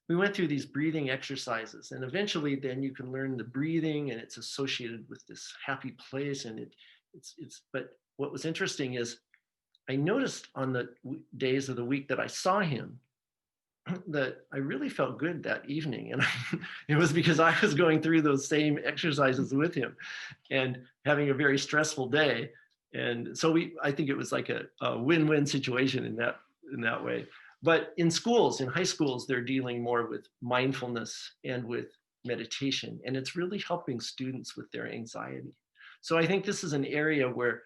we went through these breathing exercises, and eventually then you can learn the breathing, and it's associated with this happy place. And but what was interesting is I noticed on the days of the week that I saw him that I really felt good that evening. And it was because I was going through those same exercises with him and having a very stressful day. And so I think it was like a win-win situation in that way. But in schools, in high schools, they're dealing more with mindfulness and with meditation, and it's really helping students with their anxiety. So I think this is an area where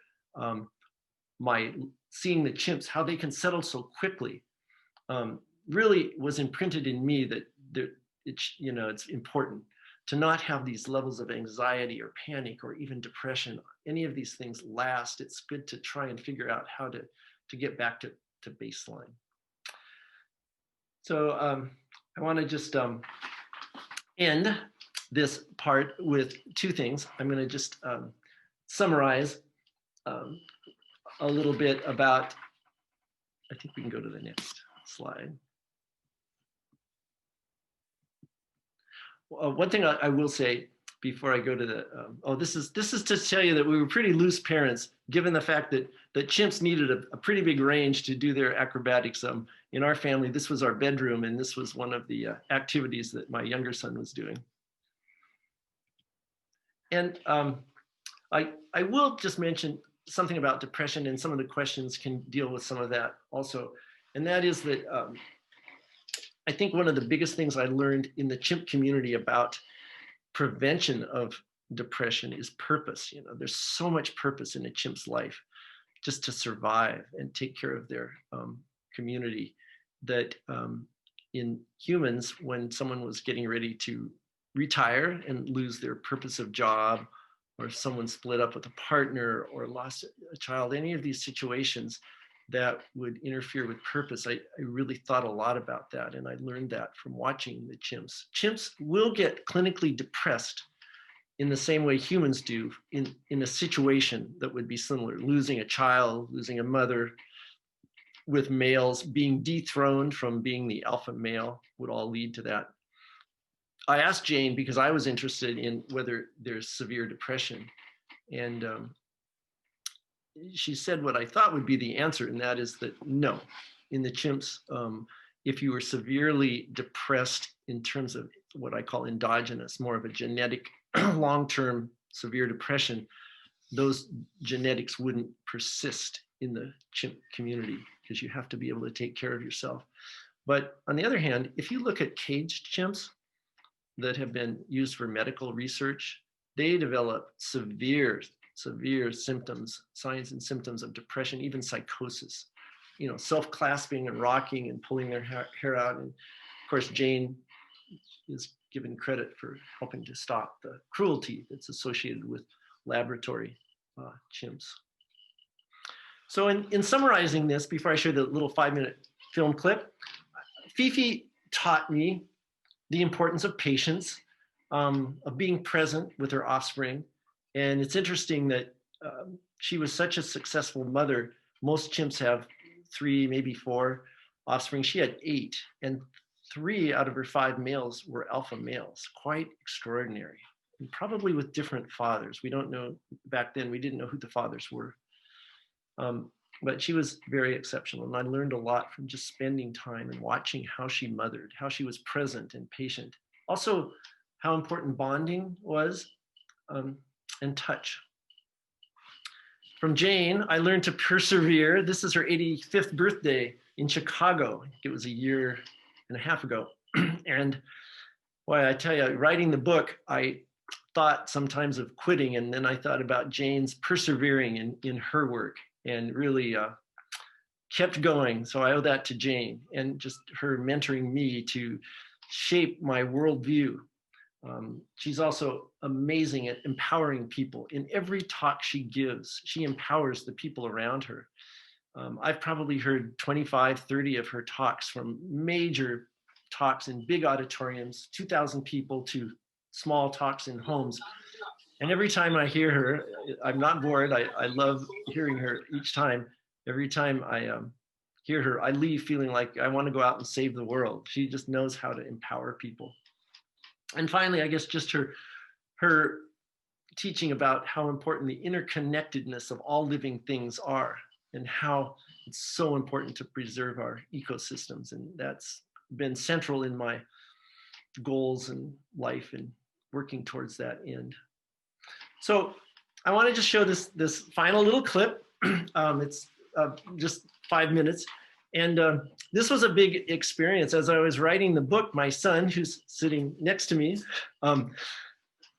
my seeing the chimps, how they can settle so quickly, really was imprinted in me that it's important to not have these levels of anxiety or panic or even depression. Any of these things last. It's good to try and figure out how to get back to baseline. So I want to just end this part with two things. I'm going to just summarize a little bit about, I think we can go to the next slide. One thing I will say before I go to the, this is to tell you that we were pretty loose parents, given the fact that chimps needed a pretty big range to do their acrobatics. In our family, this was our bedroom, and this was one of the activities that my younger son was doing. And I will just mention something about depression, and some of the questions can deal with some of that also. And that is that I think one of the biggest things I learned in the chimp community about prevention of depression is purpose. There's so much purpose in a chimp's life just to survive and take care of their community that in humans, when someone was getting ready to retire and lose their purpose of job, or if someone split up with a partner or lost a child, any of these situations that would interfere with purpose, I really thought a lot about that. And I learned that from watching the chimps. Chimps will get clinically depressed in the same way humans do in a situation that would be similar. Losing a child, losing a mother, with males being dethroned from being the alpha male would all lead to that. I asked Jane because I was interested in whether there's severe depression. And she said what I thought would be the answer, and that is that no. In the chimps, if you were severely depressed in terms of what I call endogenous, more of a genetic long-term severe depression, those genetics wouldn't persist in the chimp community because you have to be able to take care of yourself. But on the other hand, if you look at caged chimps that have been used for medical research, they develop severe symptoms, signs and symptoms of depression, even psychosis, self-clasping and rocking and pulling their hair out. And of course, Jane is given credit for helping to stop the cruelty that's associated with laboratory chimps. So in summarizing this, before I show the little 5-minute film clip, Fifi taught me the importance of patience, of being present with her offspring. And it's interesting that she was such a successful mother. Most chimps have 3, maybe 4 offspring. She had 8, and 3 out of her 5 males were alpha males. Quite extraordinary, and probably with different fathers. We don't know, back then we didn't know who the fathers were. But she was very exceptional, and I learned a lot from just spending time and watching how she mothered, how she was present and patient. Also, how important bonding was, and touch. From Jane, I learned to persevere. This is her 85th birthday in Chicago. It was a year and a half ago. And boy, I tell you, writing the book, I thought sometimes of quitting, and then I thought about Jane's persevering in her work and really kept going. So I owe that to Jane and just her mentoring me to shape my worldview. She's also amazing at empowering people. In every talk she gives, she empowers the people around her. I've probably heard 25, 30 of her talks, from major talks in big auditoriums, 2,000 people, to small talks in homes. And every time I hear her, I'm not bored. I love hearing her each time. Every time I hear her, I leave feeling like I want to go out and save the world. She just knows how to empower people. And finally, I guess just her teaching about how important the interconnectedness of all living things are, and how it's so important to preserve our ecosystems. And that's been central in my goals in life and working towards that end. So I want to just show this final little clip. It's just 5 minutes. And this was a big experience. As I was writing the book, my son, who's sitting next to me,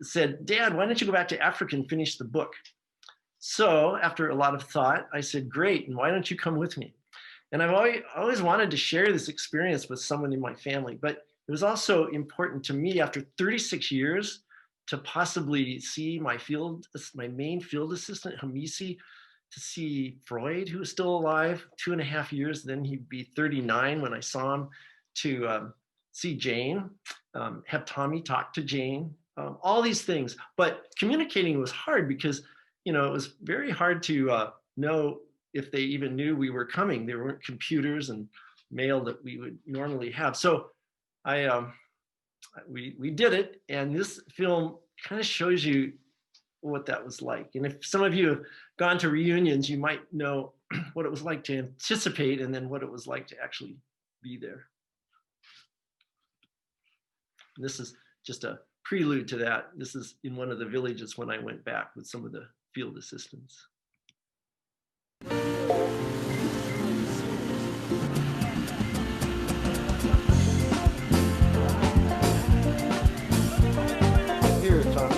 said, "Dad, why don't you go back to Africa and finish the book?" So after a lot of thought, I said, "Great, and why don't you come with me?" And I've always wanted to share this experience with someone in my family, but it was also important to me after 36 years to possibly see my main field assistant, Hamisi, to see Freud, who was still alive, 2.5 years, then he'd be 39 when I saw him, to see Jane, have Tommy talk to Jane, all these things. But communicating was hard because, it was very hard to know if they even knew we were coming. There weren't computers and mail that we would normally have. So we did it, and this film kind of shows you what that was like. And if some of you have gone to reunions, you might know what it was like to anticipate and then what it was like to actually be there. And this is just a prelude to that. This is in one of the villages when I went back with some of the field assistants. Here, Tommy.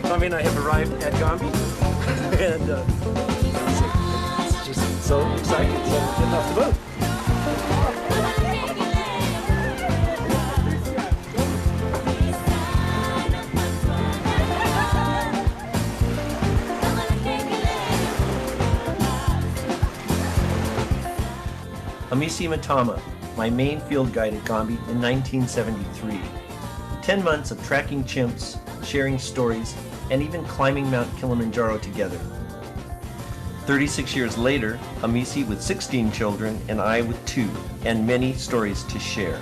Tommy and I have arrived at Gombe, and it's just so exciting. So getting off the boat. Hamisi Matama, my main field guide at Gombe in 1973. 10 months of tracking chimps, sharing stories, and even climbing Mount Kilimanjaro together. 36 years later, Hamisi with 16 children and I with 2, and many stories to share.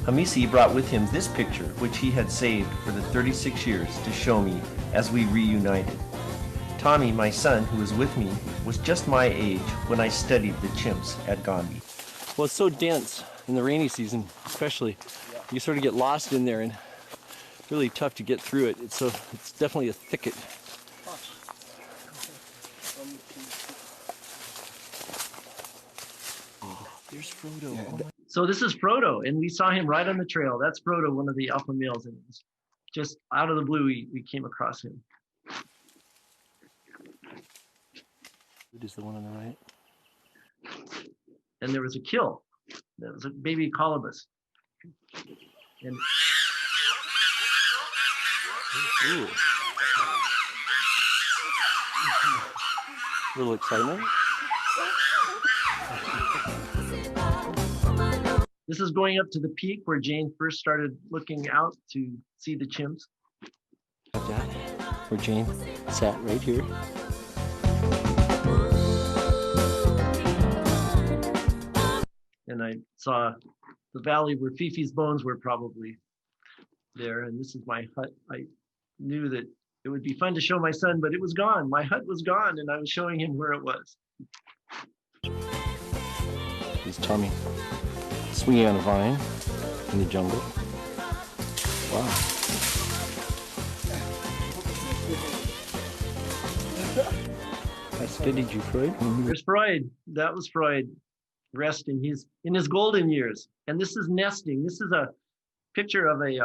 Hamisi brought with him this picture, which he had saved for the 36 years to show me as we reunited. Tommy, my son, who was with me, was just my age when I studied the chimps at Gombe. Well, it's so dense in the rainy season, especially. You sort of get lost in there, and it's really tough to get through it. It's definitely a thicket. Oh, there's Frodo. Yeah. So this is Frodo, and we saw him right on the trail. That's Frodo, one of the alpha males, and just out of the blue, we came across him. It is the one on the right. And there was a kill. There was a baby colobus. And ooh. A little excitement. This is going up to the peak where Jane first started looking out to see the chimps. Like that, where Jane sat right here. And I saw the valley where Fifi's bones were probably there. And this is my hut. I knew that it would be fun to show my son, but it was gone. My hut was gone, and I was showing him where it was. Here's Tommy swinging on a vine in the jungle. Wow. I studied you, Freud. There's Freud. That was Freud. Resting. He's in his golden years. And this is nesting. This is a picture of a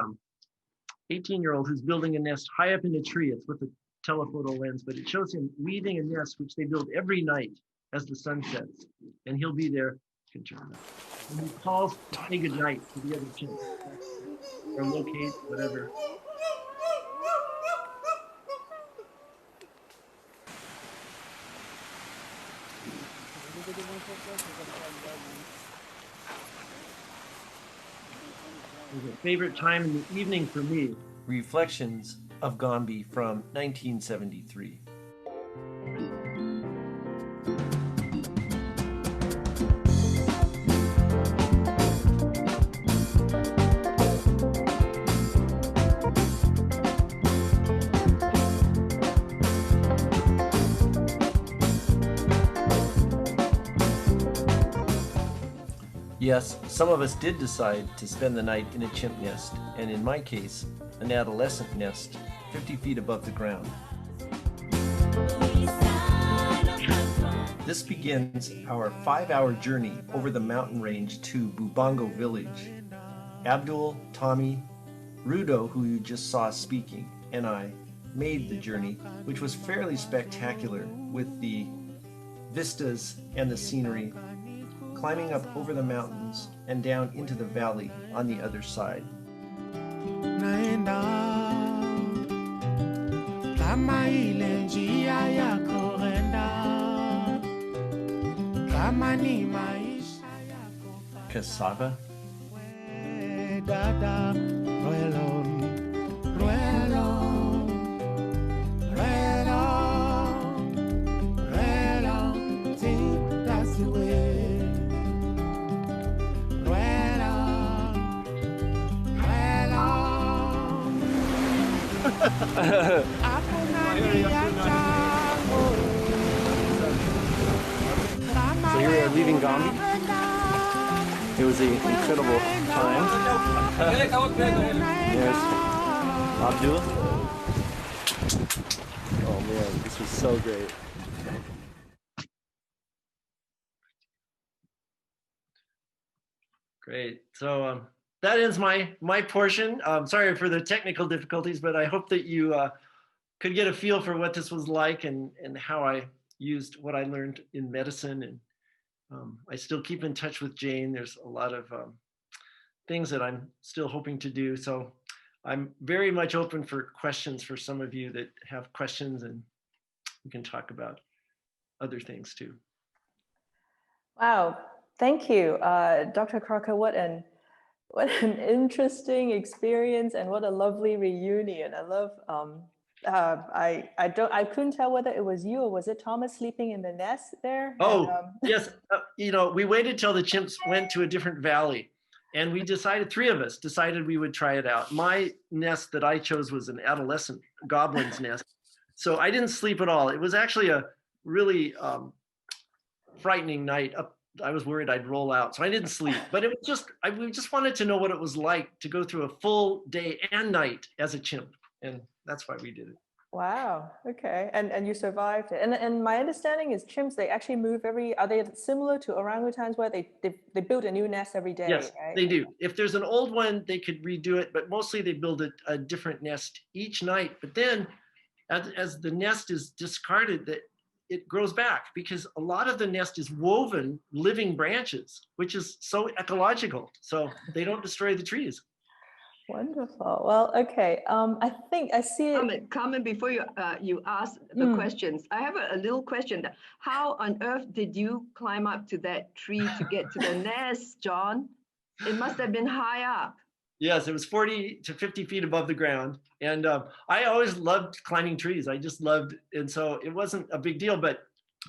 18-year-old who's building a nest high up in a tree. It's with a telephoto lens, but it shows him weaving a nest, which they build every night as the sun sets, and he'll be there. You can turn that. And he calls to say goodnight to the other chimps, or locate, whatever. It was a favorite time in the evening for me. Reflections of Gombe from 1973. Yes, some of us did decide to spend the night in a chimp nest, and in my case, an adolescent nest 50 feet above the ground. This begins our 5-hour journey over the mountain range to Bubongo village. Abdul, Tommy, Rudo, who you just saw speaking, and I made the journey, which was fairly spectacular with the vistas and the scenery, climbing up over the mountains and down into the valley on the other side. Cassava. So here we are leaving Gombe. It was an incredible time. There's Abdul. Oh man, this was so great. Great. So that ends my portion. Sorry for the technical difficulties, but I hope that you could get a feel for what this was like and how I used what I learned in medicine. And I still keep in touch with Jane. There's a lot of things that I'm still hoping to do. So I'm very much open for questions for some of you that have questions, and we can talk about other things too. Wow, thank you, Dr. Crocker. What an interesting experience, and what a lovely reunion. I love. I couldn't tell whether it was you or was it Thomas sleeping in the nest there. Oh, and, yes. We waited till the chimps went to a different valley, and we decided, 3 of us decided we would try it out. My nest that I chose was an adolescent goblin's nest. So I didn't sleep at all. It was actually a really frightening night. I was worried I'd roll out, so I didn't sleep. But it was just, we just wanted to know what it was like to go through a full day and night as a chimp, and that's why we did it. wow. Okay. And you survived it. And my understanding is chimps, they actually move are they similar to orangutans where they build a new nest every day? Yes, right? they do. If there's an old one, they could redo it, but mostly they build a different nest each night. But then as the nest is discarded, that it grows back, because a lot of the nest is woven living branches, which is so ecological. So they don't destroy the trees. Wonderful. Well, okay. I think I see it. Carmen, before you ask the questions, I have a little question. How on earth did you climb up to that tree to get to the nest, John? It must have been high up. Yes, it was 40 to 50 feet above the ground. And I always loved climbing trees. I just loved, and so it wasn't a big deal, but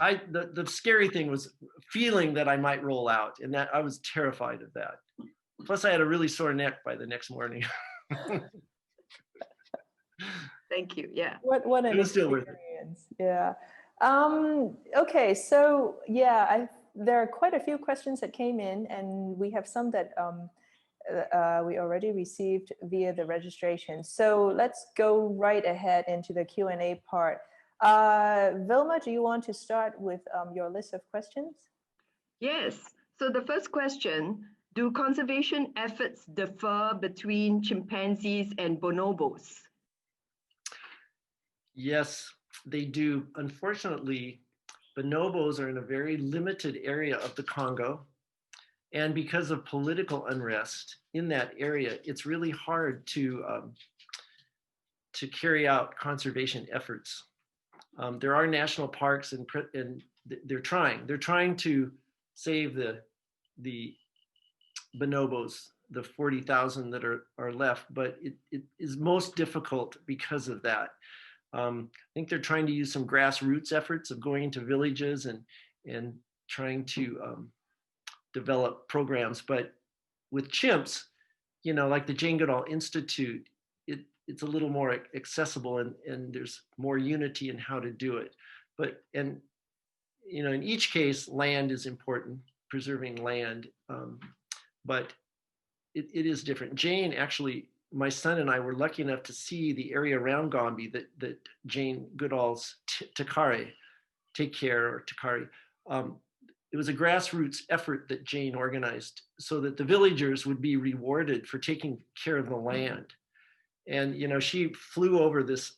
the scary thing was feeling that I might roll out, and that I was terrified of that. Plus I had a really sore neck by the next morning. Thank you, yeah. What an experience, yeah. Okay, so yeah, there are quite a few questions that came in, and we have some that we already received via the registration. So let's go right ahead into the Q&A part. Vilma, do you want to start with your list of questions? Yes, so the first question, do conservation efforts differ between chimpanzees and bonobos? Yes, they do. Unfortunately, bonobos are in a very limited area of the Congo. And because of political unrest in that area, it's really hard to carry out conservation efforts. There are national parks and they're trying to save the bonobos, the 40,000 that are left, but it is most difficult because of that. I think they're trying to use some grassroots efforts of going into villages and trying to develop programs. But with chimps, you know, like the Jane Goodall Institute, it's a little more accessible and there's more unity in how to do it. But, and, you know, in each case, land is important, preserving land, but it is different. Jane, actually, my son and I were lucky enough to see the area around Gombe that Jane Goodall's Takare, Take Care, or Takari, it was a grassroots effort that Jane organized so that the villagers would be rewarded for taking care of the land. And, you know, she flew over this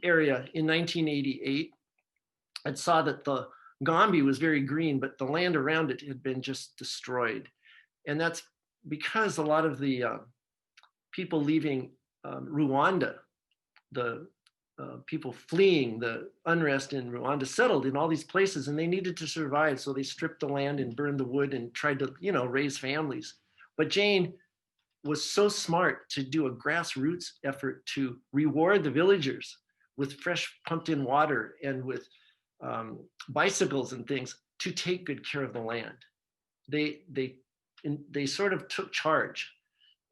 area in 1988 and saw that the Gombe was very green, but the land around it had been just destroyed. And that's because a lot of the people leaving Rwanda, the people fleeing the unrest in Rwanda, settled in all these places, and they needed to survive. So they stripped the land and burned the wood and tried to, you know, raise families. But Jane was so smart to do a grassroots effort to reward the villagers with fresh pumped in water and with bicycles and things to take good care of the land. They sort of took charge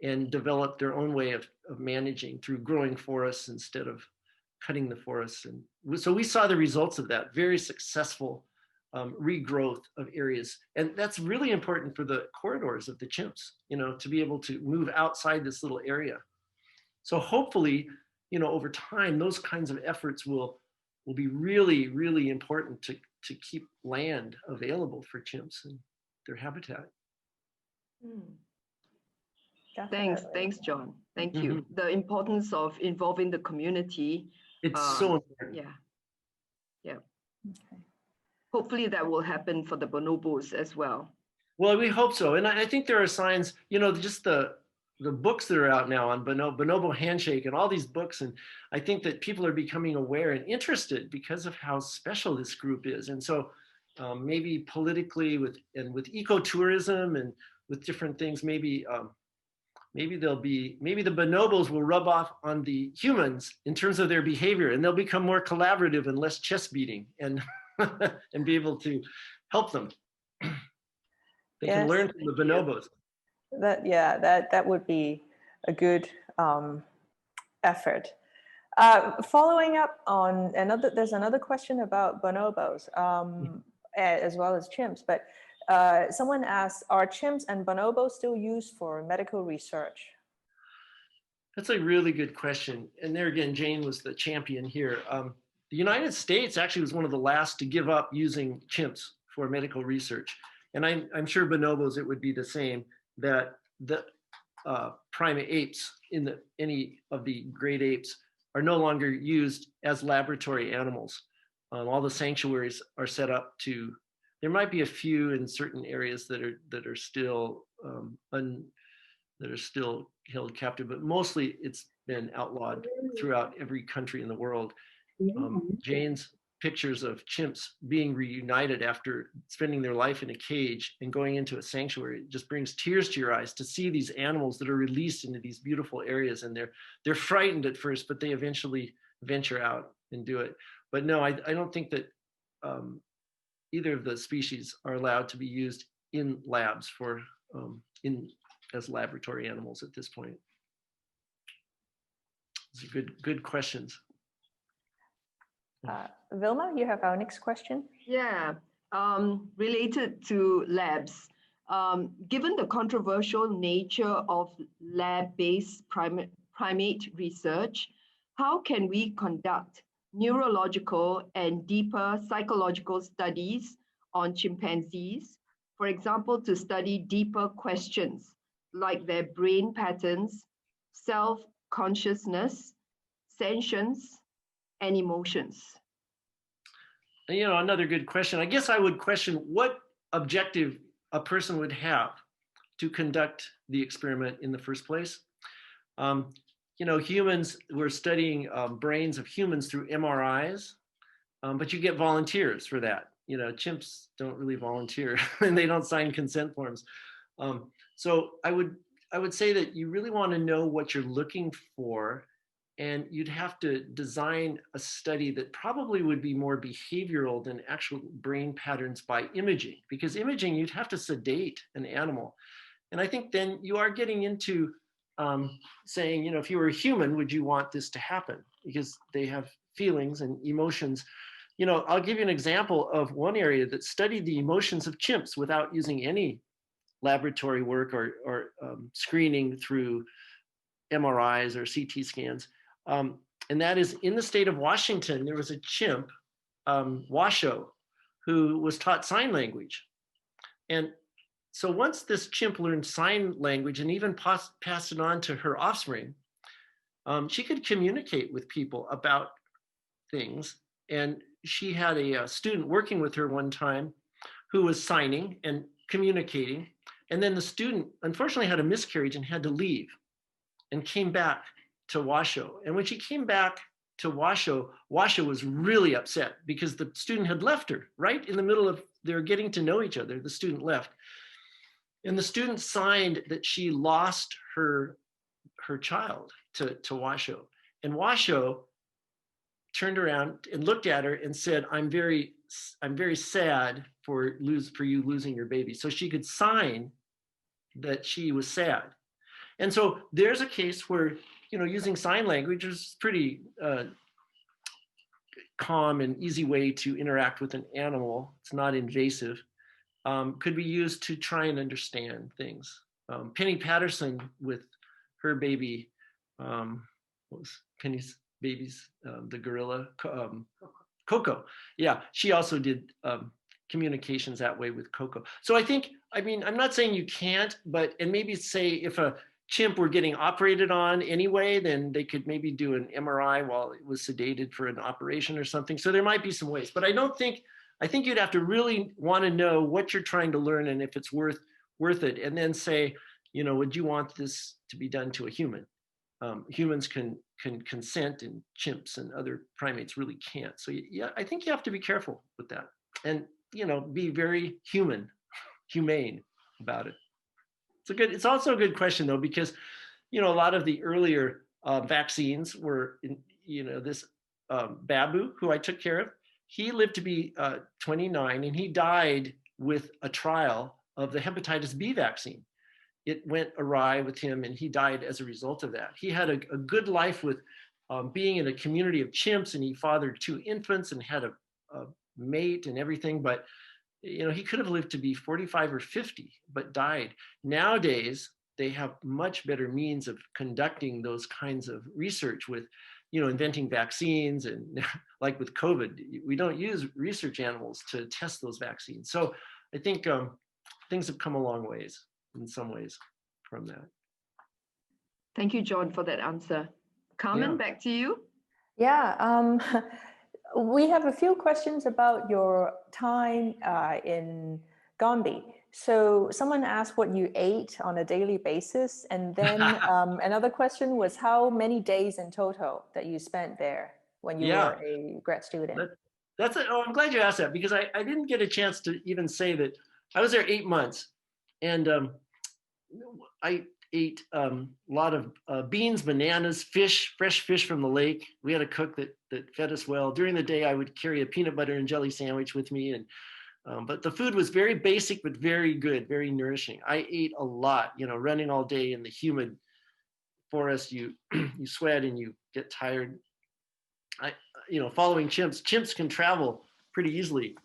and developed their own way of managing through growing forests instead of cutting the forests. And so we saw the results of that, very successful regrowth of areas. And that's really important for the corridors of the chimps, you know, to be able to move outside this little area. So hopefully, you know, over time, those kinds of efforts will be really, really important to keep land available for chimps and their habitat. Thanks, John. Thank you. The importance of involving the community. It's so important. Yeah. Okay. Hopefully that will happen for the bonobos as well. Well, we hope so. And I think there are signs, you know, just the books that are out now on Bonobo Handshake and all these books. And I think that people are becoming aware and interested because of how special this group is. And so maybe politically with ecotourism and with different things, maybe the bonobos will rub off on the humans in terms of their behavior, and they'll become more collaborative and less chest beating and and be able to help them. They can learn from the bonobos. That would be a good effort. Following up on there's another question about bonobos as well as chimps, but someone asked, are chimps and bonobos still used for medical research? That's a really good question. And there again, Jane was the champion here. The United States actually was one of the last to give up using chimps for medical research. And I'm sure bonobos, it would be the same, that the primate apes any of the great apes are no longer used as laboratory animals. All the sanctuaries are set up to, there might be a few in certain areas that are still held captive, but mostly it's been outlawed throughout every country in the world. Jane's pictures of chimps being reunited after spending their life in a cage and going into a sanctuary just brings tears to your eyes to see these animals that are released into these beautiful areas, and they're frightened at first, but they eventually venture out and do it. But no, I don't think that either of the species are allowed to be used in labs for as laboratory animals at this point. These are good questions. Vilma, you have our next question. Yeah, related to labs. Given the controversial nature of lab-based primate research, how can we conduct neurological and deeper psychological studies on chimpanzees, for example, to study deeper questions like their brain patterns, self-consciousness, sentience, and emotions? another good question. I guess I would question what objective a person would have to conduct the experiment in the first place. Humans, we're studying brains of humans through MRIs, but you get volunteers for that. Chimps don't really volunteer and they don't sign consent forms. So I would say that you really want to know what you're looking for, and you'd have to design a study that probably would be more behavioral than actual brain patterns by imaging, because imaging, you'd have to sedate an animal. And I think then you are getting into saying, if you were a human, would you want this to happen? Because they have feelings and emotions. I'll give you an example of one area that studied the emotions of chimps without using any laboratory work or screening through MRIs or CT scans. And that is in the state of Washington, there was a chimp, Washoe, who was taught sign language. And so once this chimp learned sign language and even passed it on to her offspring, she could communicate with people about things. And she had a student working with her one time who was signing and communicating. And then the student unfortunately had a miscarriage and had to leave and came back to Washoe. And when she came back to Washoe, Washoe was really upset because the student had left her right in the middle of their getting to know each other. The student left. And the student signed that she lost her child to Washoe. And Washoe turned around and looked at her and said, I'm very sad for you losing your baby. So she could sign that she was sad. And so there's a case where, using sign language is pretty calm and easy way to interact with an animal. It's not invasive. Could be used to try and understand things. Penny Patterson with her baby, what was Penny's baby's, the gorilla, Coco. Yeah, she also did communications that way with Coco. So I'm not saying you can't, and maybe say if a chimp were getting operated on anyway, then they could maybe do an MRI while it was sedated for an operation or something. So there might be some ways, but I think you'd have to really want to know what you're trying to learn and if it's worth it, and then say, would you want this to be done to a human? Humans can consent, and chimps and other primates really can't. So yeah, I think you have to be careful with that, and be very humane about it. It's also a good question though, because a lot of the earlier vaccines were this Babu, who I took care of. He lived to be 29, and he died with a trial of the hepatitis B vaccine. It went awry with him, and he died as a result of that. He had a good life with being in a community of chimps, and he fathered 2 infants and had a mate and everything. But he could have lived to be 45 or 50, but died. Nowadays, they have much better means of conducting those kinds of research with inventing vaccines, and like with COVID, we don't use research animals to test those vaccines. So I think things have come a long ways in some ways from that. Thank you, John, for that answer. Carmen, back to you. Yeah, we have a few questions about your time in Gombe. So someone asked what you ate on a daily basis. And then another question was how many days in total that you spent there when you were a grad student? I'm glad you asked that, because I didn't get a chance to even say that I was there 8 months, and I ate a lot of beans, bananas, fish, fresh fish from the lake. We had a cook that fed us well. During the day, I would carry a peanut butter and jelly sandwich with me, and but the food was very basic, but very good, very nourishing. I ate a lot, running all day in the humid forest, you sweat and you get tired. Following chimps can travel pretty easily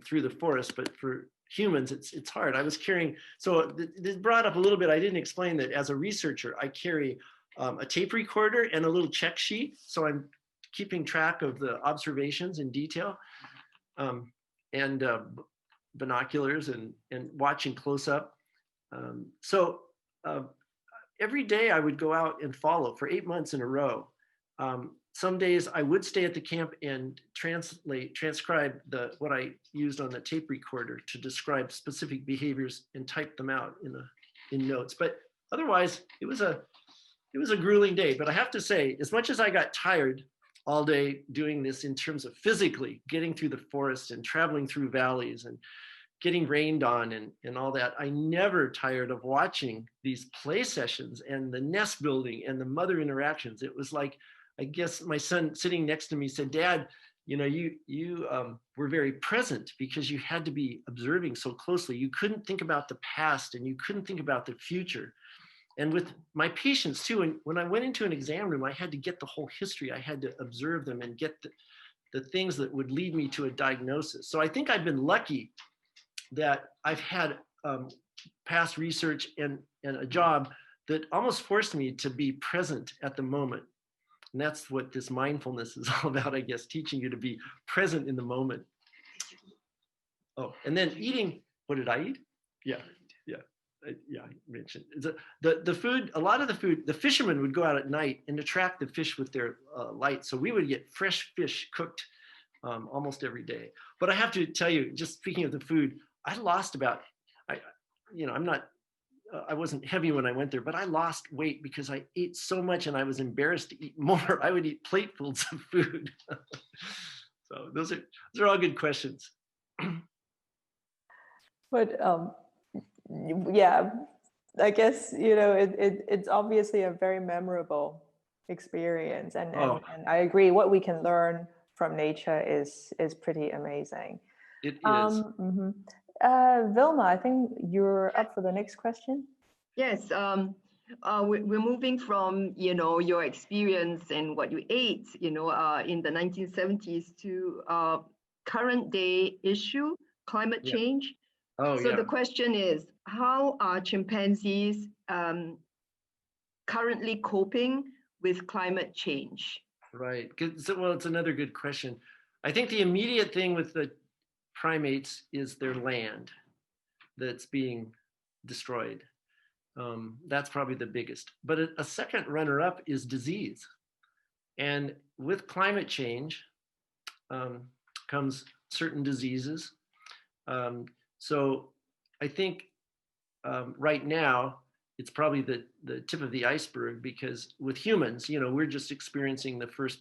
through the forest, but for humans, it's hard. I was carrying, so this brought up a little bit, I didn't explain that as a researcher, I carry a tape recorder and a little check sheet. So I'm keeping track of the observations in detail. And binoculars and watching close up. Every day I would go out and follow for 8 months in a row. some days I would stay at the camp and transcribe what I used on the tape recorder to describe specific behaviors and type them out in notes. But otherwise, it was a grueling day. But I have to say, as much as I got tired all day doing this in terms of physically getting through the forest and traveling through valleys and getting rained on and all that, I never tired of watching these play sessions and the nest building and the mother interactions. It was like, I guess my son sitting next to me said, "Dad, you know, you were very present because you had to be observing so closely. You couldn't think about the past and you couldn't think about the future." And with my patients too, and when I went into an exam room, I had to get the whole history. I had to observe them and get the things that would lead me to a diagnosis. So I think I've been lucky that I've had past research and a job that almost forced me to be present at the moment. And that's what this mindfulness is all about, I guess, teaching you to be present in the moment. Oh, and then eating, what did I eat? Yeah. I mentioned the food. A lot of the food, the fishermen would go out at night and attract the fish with their light. So we would get fresh fish cooked almost every day. But I have to tell you, just speaking of the food, I lost about, I wasn't heavy when I went there, but I lost weight because I ate so much and I was embarrassed to eat more. I would eat platefuls of food. So those are all good questions. But yeah, I guess, you know, it's obviously a very memorable experience, and I agree. What we can learn from nature is pretty amazing. It is. Vilma, I think you're up for the next question. Yes, we're moving from, you know, your experience and what you ate, you know, in the 1970s to current day issue, climate change. So the question is, how are chimpanzees currently coping with climate change? Right. Well, it's another good question. I think the immediate thing with the primates is their land that's being destroyed. That's probably the biggest. But a second runner-up is disease. And with climate change comes certain diseases. So I think right now, it's probably the tip of the iceberg, because with humans, you know, we're just experiencing the first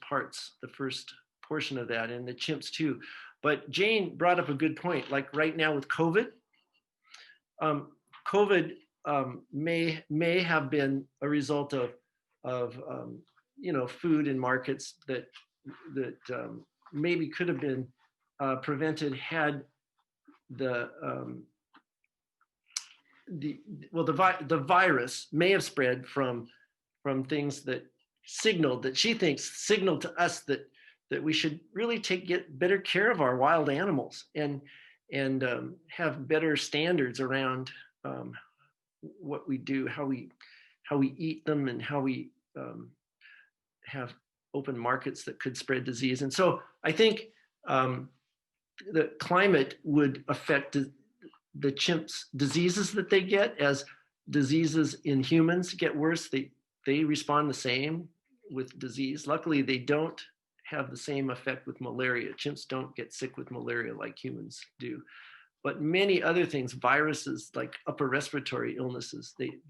portion of that, and the chimps too. But Jane brought up a good point. Like right now with COVID, may have been a result of you know, food in markets that maybe could have been prevented had the virus may have spread from things that she thinks signaled to us that we should really get better care of our wild animals and have better standards around what we do, how we eat them, and how we have open markets that could spread disease. And so I think the climate would affect the chimps' diseases that they get. As diseases in humans get worse, they respond the same with disease. Luckily, they don't have the same effect with malaria. Chimps don't get sick with malaria like humans do. But many other things, viruses, like upper respiratory illnesses, they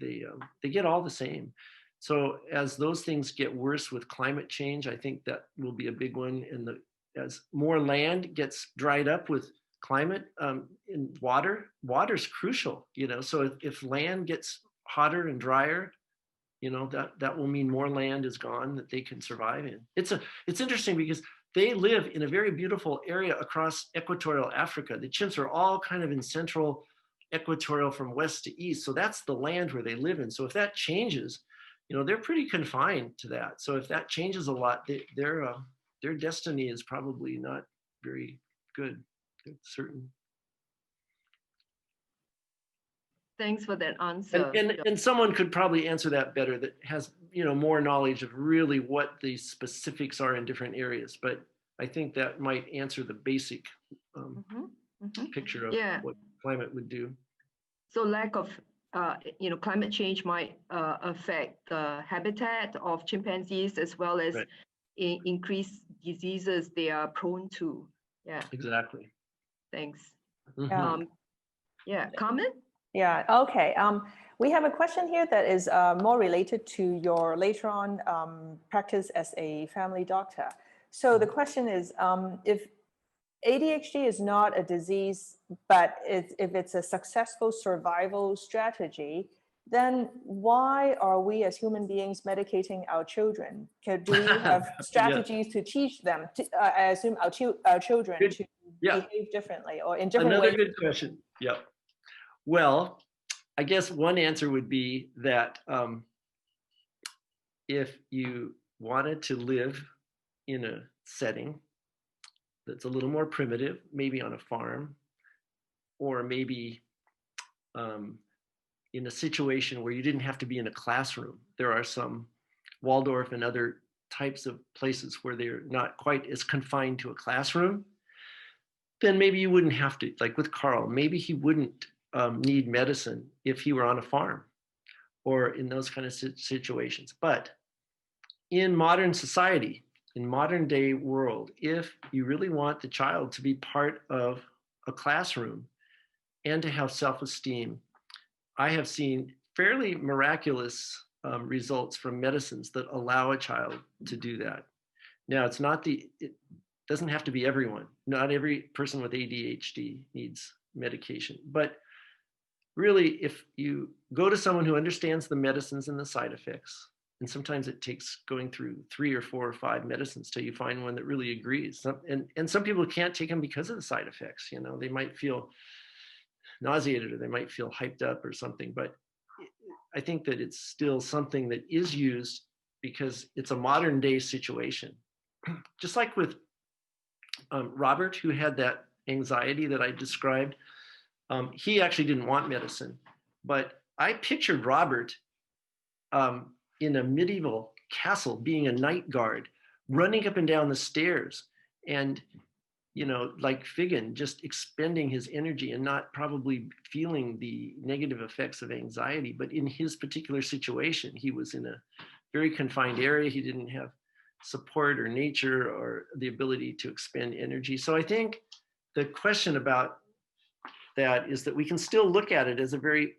get all the same. So as those things get worse with climate change, I think that will be a big one. And as more land gets dried up with climate, in water's crucial, you know. So if land gets hotter and drier, you know, that will mean more land is gone that they can survive in. It's interesting because they live in a very beautiful area across equatorial Africa. The chimps are all kind of in central equatorial from west to east. So that's the land where they live in. So if that changes, you know, they're pretty confined to that. So if that changes a lot, their destiny is probably not very good. It's certain. Thanks for that answer. And someone could probably answer that better, that has, you know, more knowledge of really what the specifics are in different areas. But I think that might answer the basic picture of what climate would do. So lack of, you know, climate change might affect the habitat of chimpanzees, as well as increased diseases they are prone to. Yeah, Exactly. thanks. Mhm. Yeah, comment? Yeah, okay. We have a question here that is more related to your later on practice as a family doctor. So the question is, if ADHD is not a disease, but if it's a successful survival strategy, then why are we as human beings medicating our children? Do we have strategies to teach them, I assume our children Good. to Yeah. behave differently or in different Another ways? good question. Yep. Well, I guess one answer would be that if you wanted to live in a setting that's a little more primitive, maybe on a farm, or maybe in a situation where you didn't have to be in a classroom. There are some Waldorf and other types of places where they're not quite as confined to a classroom. Then maybe you wouldn't have to, like with Carl, maybe he wouldn't need medicine if he were on a farm or in those kind of situations. But in modern society, in modern day world, if you really want the child to be part of a classroom and to have self-esteem, I have seen fairly miraculous results from medicines that allow a child to do that. Now, it doesn't have to be everyone. Not every person with ADHD needs medication, but really, if you go to someone who understands the medicines and the side effects, and sometimes it takes going through 3 or 4 or 5 medicines till you find one that really agrees. And some people can't take them because of the side effects. You know, they might feel nauseated or they might feel hyped up or something. But I think that it's still something that is used because it's a modern day situation. Just like with Robert, who had that anxiety that I described, he actually didn't want medicine. But I pictured Robert in a medieval castle being a night guard, running up and down the stairs and, you know, like Figgin, just expending his energy and not probably feeling the negative effects of anxiety. But in his particular situation, he was in a very confined area. He didn't have support or nature or the ability to expend energy. So I think the question about that is that we can still look at it as a very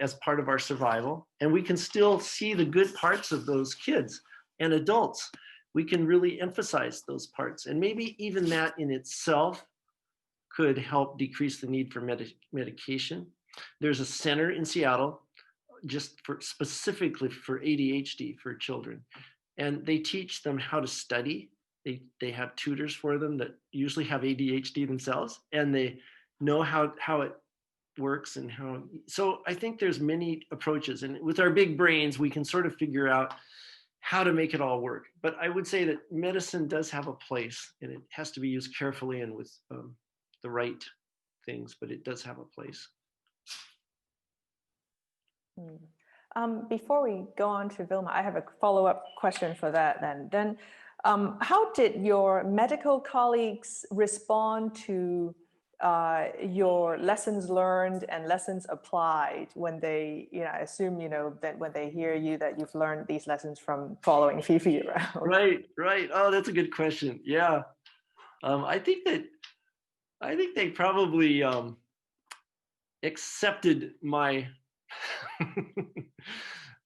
as part of our survival, and we can still see the good parts of those kids and adults. We can really emphasize those parts, and maybe even that in itself could help decrease the need for medication. There's a center in Seattle just for specifically for ADHD for children, and they teach them how to study. They have tutors for them that usually have ADHD themselves, and they know how it works and how. So I think there's many approaches, and with our big brains, we can sort of figure out how to make it all work. But I would say that medicine does have a place, and it has to be used carefully and with the right things, but it does have a place. Before we go on to Vilma, I have a follow-up question for that then. How did your medical colleagues respond to your lessons learned and lessons applied when they, you know, I assume, you know, that when they hear you that you've learned these lessons from following Fifi around? Right. Oh, that's a good question. Yeah. I think they probably accepted my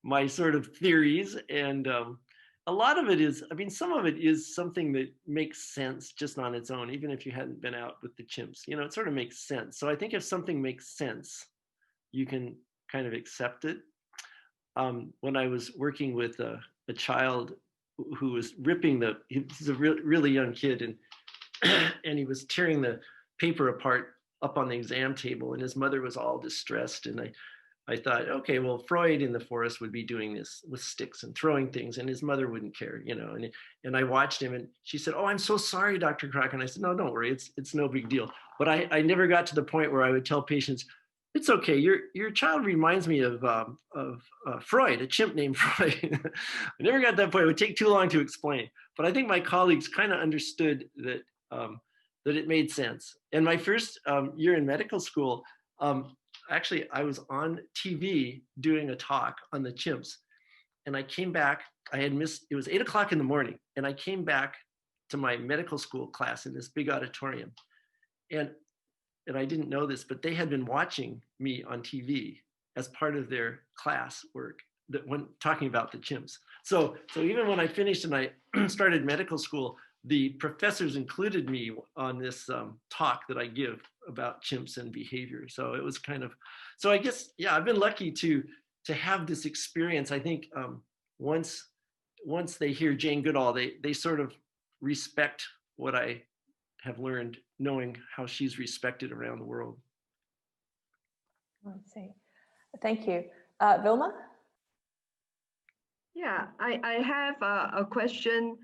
my sort of theories, and a lot of it is, I mean, some of it is something that makes sense just on its own, even if you hadn't been out with the chimps, you know, it sort of makes sense. So I think if something makes sense, you can kind of accept it. When I was working with a child who was ripping he's a really young kid, and and he was tearing the paper apart up on the exam table, and his mother was all distressed. And I thought, okay, well, Freud in the forest would be doing this with sticks and throwing things, and his mother wouldn't care, you know. And I watched him, and she said, "Oh, I'm so sorry, Dr. Crocker." And I said, "No, don't worry, it's no big deal." But I never got to the point where I would tell patients, "It's okay. Your child reminds me of Freud, a chimp named Freud." I never got to that point. It would take too long to explain. But I think my colleagues kind of understood that that it made sense. And my first year in medical school, actually, I was on TV doing a talk on the chimps, and I came back. I had missed, it was 8 o'clock in the morning, and I came back to my medical school class in this big auditorium. And I didn't know this, but they had been watching me on TV as part of their class work that when talking about the chimps. So even when I finished and I started medical school, the professors included me on this talk that I give about chimps and behavior. So it was kind of, so I guess, yeah, I've been lucky to have this experience. I think once they hear Jane Goodall, they sort of respect what I have learned, knowing how she's respected around the world. Let's see. Thank you. Vilma? Yeah, I have a question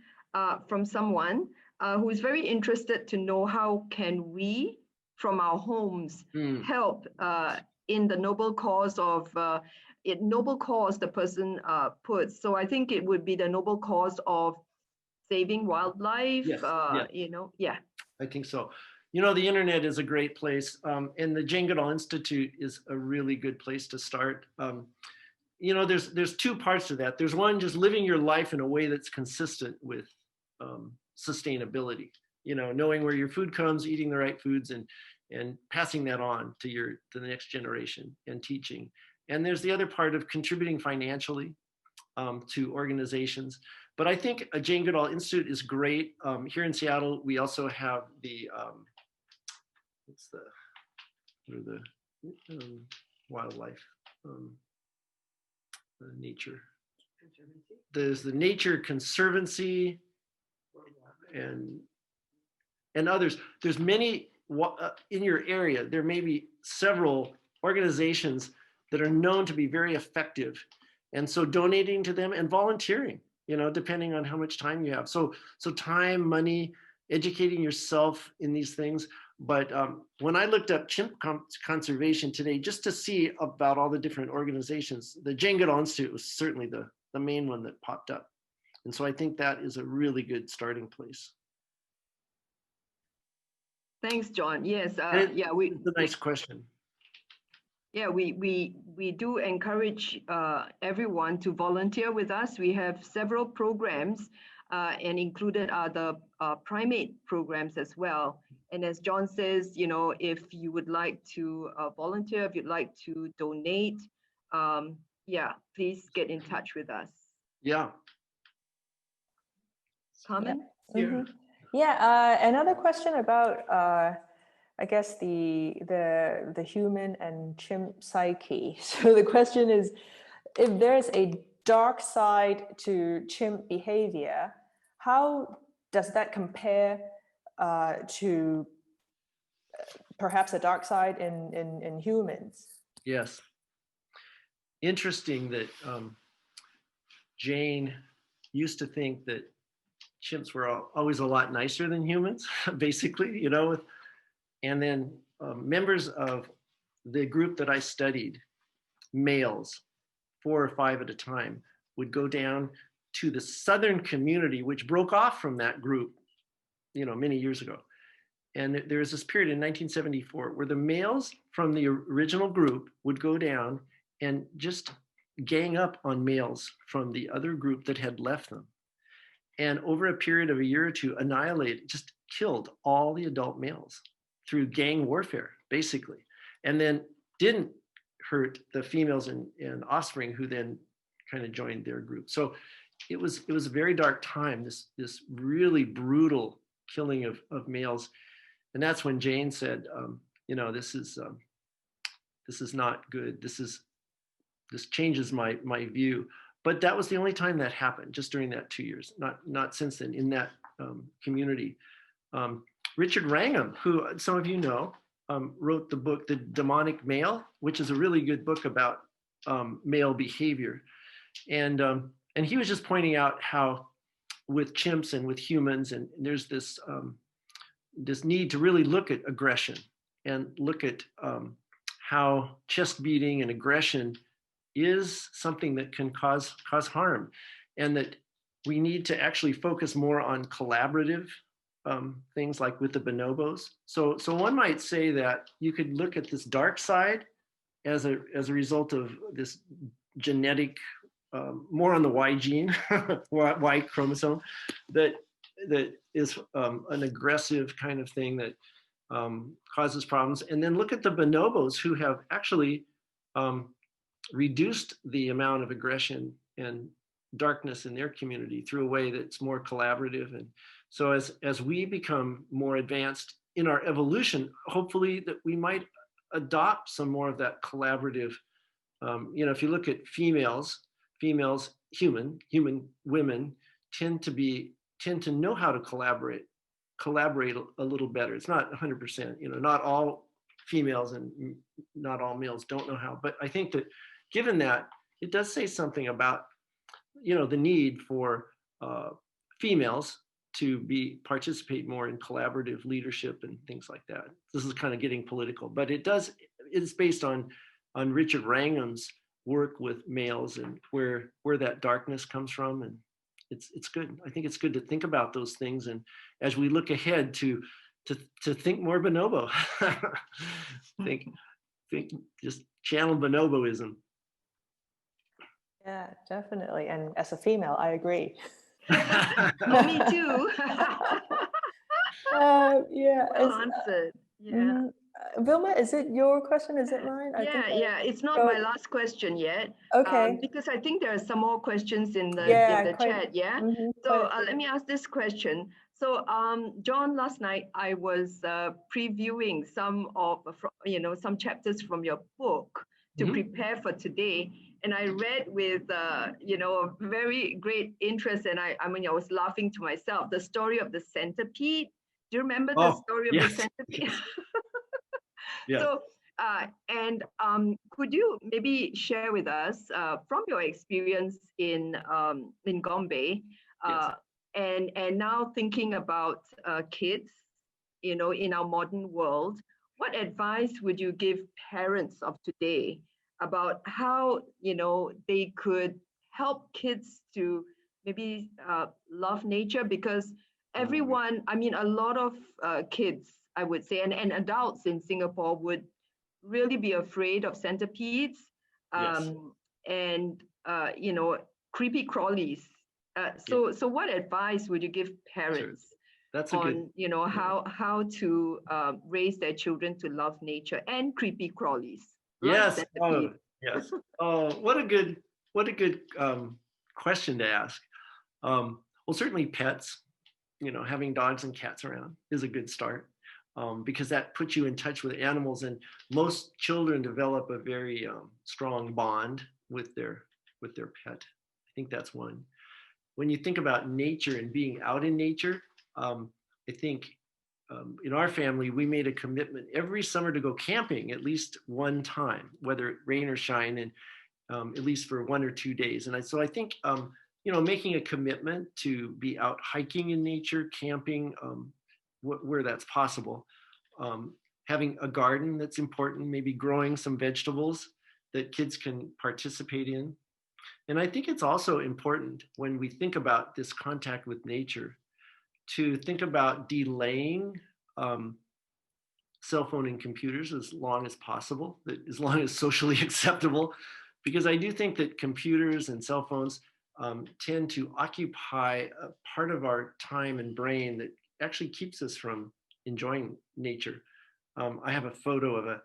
from someone who is very interested to know how can we, from our homes, help in the noble cause of noble cause the person puts. So I think it would be the noble cause of saving wildlife. Yes, yeah. You know, yeah. I think so. You know, the internet is a great place, and the Jane Goodall Institute is a really good place to start. You know, there's two parts to that. There's one, just living your life in a way that's consistent with sustainability. You know, knowing where your food comes, eating the right foods, and passing that on to the next generation and teaching. And there's the other part of contributing financially to organizations. But I think a Jane Goodall Institute is great. Here in Seattle, we also have the wildlife, nature. There's the Nature Conservancy and others. There's many in your area. There may be several organizations that are known to be very effective, and so donating to them and volunteering, you know, depending on how much time you have. So time, money, educating yourself in these things. But when I looked up chimp conservation today, just to see about all the different organizations, the Jane Goodall Institute was certainly the main one that popped up. And so I think that is a really good starting place. Thanks, John. Yes, yeah, it's a nice question. Yeah, we do encourage everyone to volunteer with us. We have several programs and included are the Primate programs as well. And as John says, you know, if you would like to volunteer, if you'd like to donate, yeah, please get in touch with us. Yeah. Carmen? Yeah. Mm-hmm. Yeah, another question about I guess the human and chimp psyche. So the question is, if there's a dark side to chimp behavior, how does that compare to perhaps a dark side in humans? Yes. Interesting that Jane used to think that chimps were always a lot nicer than humans, basically, you know. And then members of the group that I studied, males, 4 or 5 at a time, would go down to the southern community, which broke off from that group, you know, many years ago. And there was this period in 1974 where the males from the original group would go down and just gang up on males from the other group that had left them. And over a period of a year or two, just killed all the adult males through gang warfare, basically. And then didn't hurt the females and offspring who then kind of joined their group. So it was a very dark time, this really brutal killing of males. And that's when Jane said, you know, this is not good. This changes my view. But that was the only time that happened, just during that 2 years, not since then in that community. Richard Wrangham, who some of you know, wrote the book, The Demonic Male, which is a really good book about male behavior. And he was just pointing out how with chimps and with humans, and there's this need to really look at aggression and look at how chest beating and aggression is something that can cause harm, and that we need to actually focus more on collaborative things like with the bonobos. So one might say that you could look at this dark side as a result of this genetic more on the Y gene, Y chromosome, that is an aggressive kind of thing that causes problems. And then look at the bonobos who have actually reduced the amount of aggression and darkness in their community through a way that's more collaborative. And so as we become more advanced in our evolution, hopefully that we might adopt some more of that collaborative. If you look at females, human women tend to know how to collaborate a little better. It's not 100%, not all females and not all males don't know how, but I think that given that, it does say something about, the need for females to participate more in collaborative leadership and things like that. This is kind of getting political, but it's based on Richard Wrangham's work with males and where that darkness comes from. And it's good. I think it's good to think about those things. And as we look ahead to think more bonobo, think just channel bonoboism. Yeah, definitely. And as a female, I agree. Oh, me too. Yeah. Well answered. Yeah. Vilma, is it your question? Is it mine? Yeah. It's not my last question yet. Okay. Because I think there are some more questions in the chat. Yeah. So let me ask this question. So, John, last night I was previewing some chapters from your book to prepare for today. And I read with, very great interest. And I was laughing to myself, the story of the centipede. Do you remember the story of the centipede? Yeah. So, could you maybe share with us from your experience in Gombe, Yes. and now thinking about kids, in our modern world, what advice would you give parents of today about how, they could help kids to maybe love nature? Because everyone, a lot of kids, I would say, and adults in Singapore would really be afraid of centipedes, and creepy crawlies. So what advice would you give parents? Sure. That's on how to raise their children to love nature and creepy crawlies? Yes. Oh, yes. Oh, what a good question to ask. Well, certainly pets. Having dogs and cats around is a good start, because that puts you in touch with animals, and most children develop a very strong bond with their pet. I think that's one. When you think about nature and being out in nature, I think in our family, we made a commitment every summer to go camping at least one time, whether it rain or shine, and at least for 1 or 2 days. And so I think, making a commitment to be out hiking in nature, camping, where that's possible, having a garden that's important, maybe growing some vegetables that kids can participate in. And I think it's also important when we think about this contact with nature to think about delaying cell phone and computers as long as possible, as long as socially acceptable, because I do think that computers and cell phones tend to occupy a part of our time and brain that actually keeps us from enjoying nature. I have a photo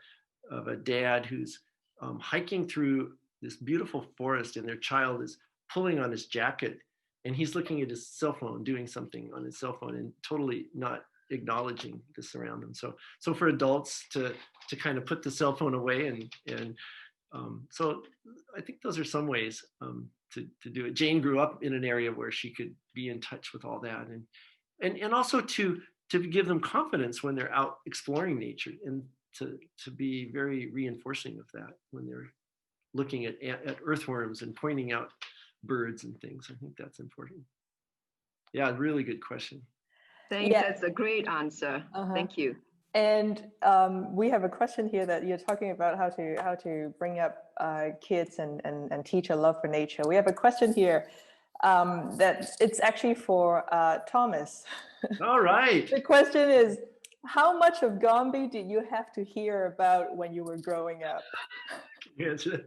of a dad who's hiking through this beautiful forest, and their child is pulling on his jacket, and he's looking at his cell phone, doing something on his cell phone, and totally not acknowledging the surround him. So for adults to kind of put the cell phone away, and so I think those are some ways to do it. Jane grew up in an area where she could be in touch with all that, and also to give them confidence when they're out exploring nature, and to be very reinforcing of that when they're looking at earthworms and pointing out birds and things. I think that's important. Yeah, really good question. Thanks. Yeah. That's a great answer. Thank you. And we have a question here that you're talking about how to bring up kids and teach a love for nature. We have a question here that it's actually for Thomas. All right. The question is, how much of Gombe did you have to hear about when you were growing up? Answer.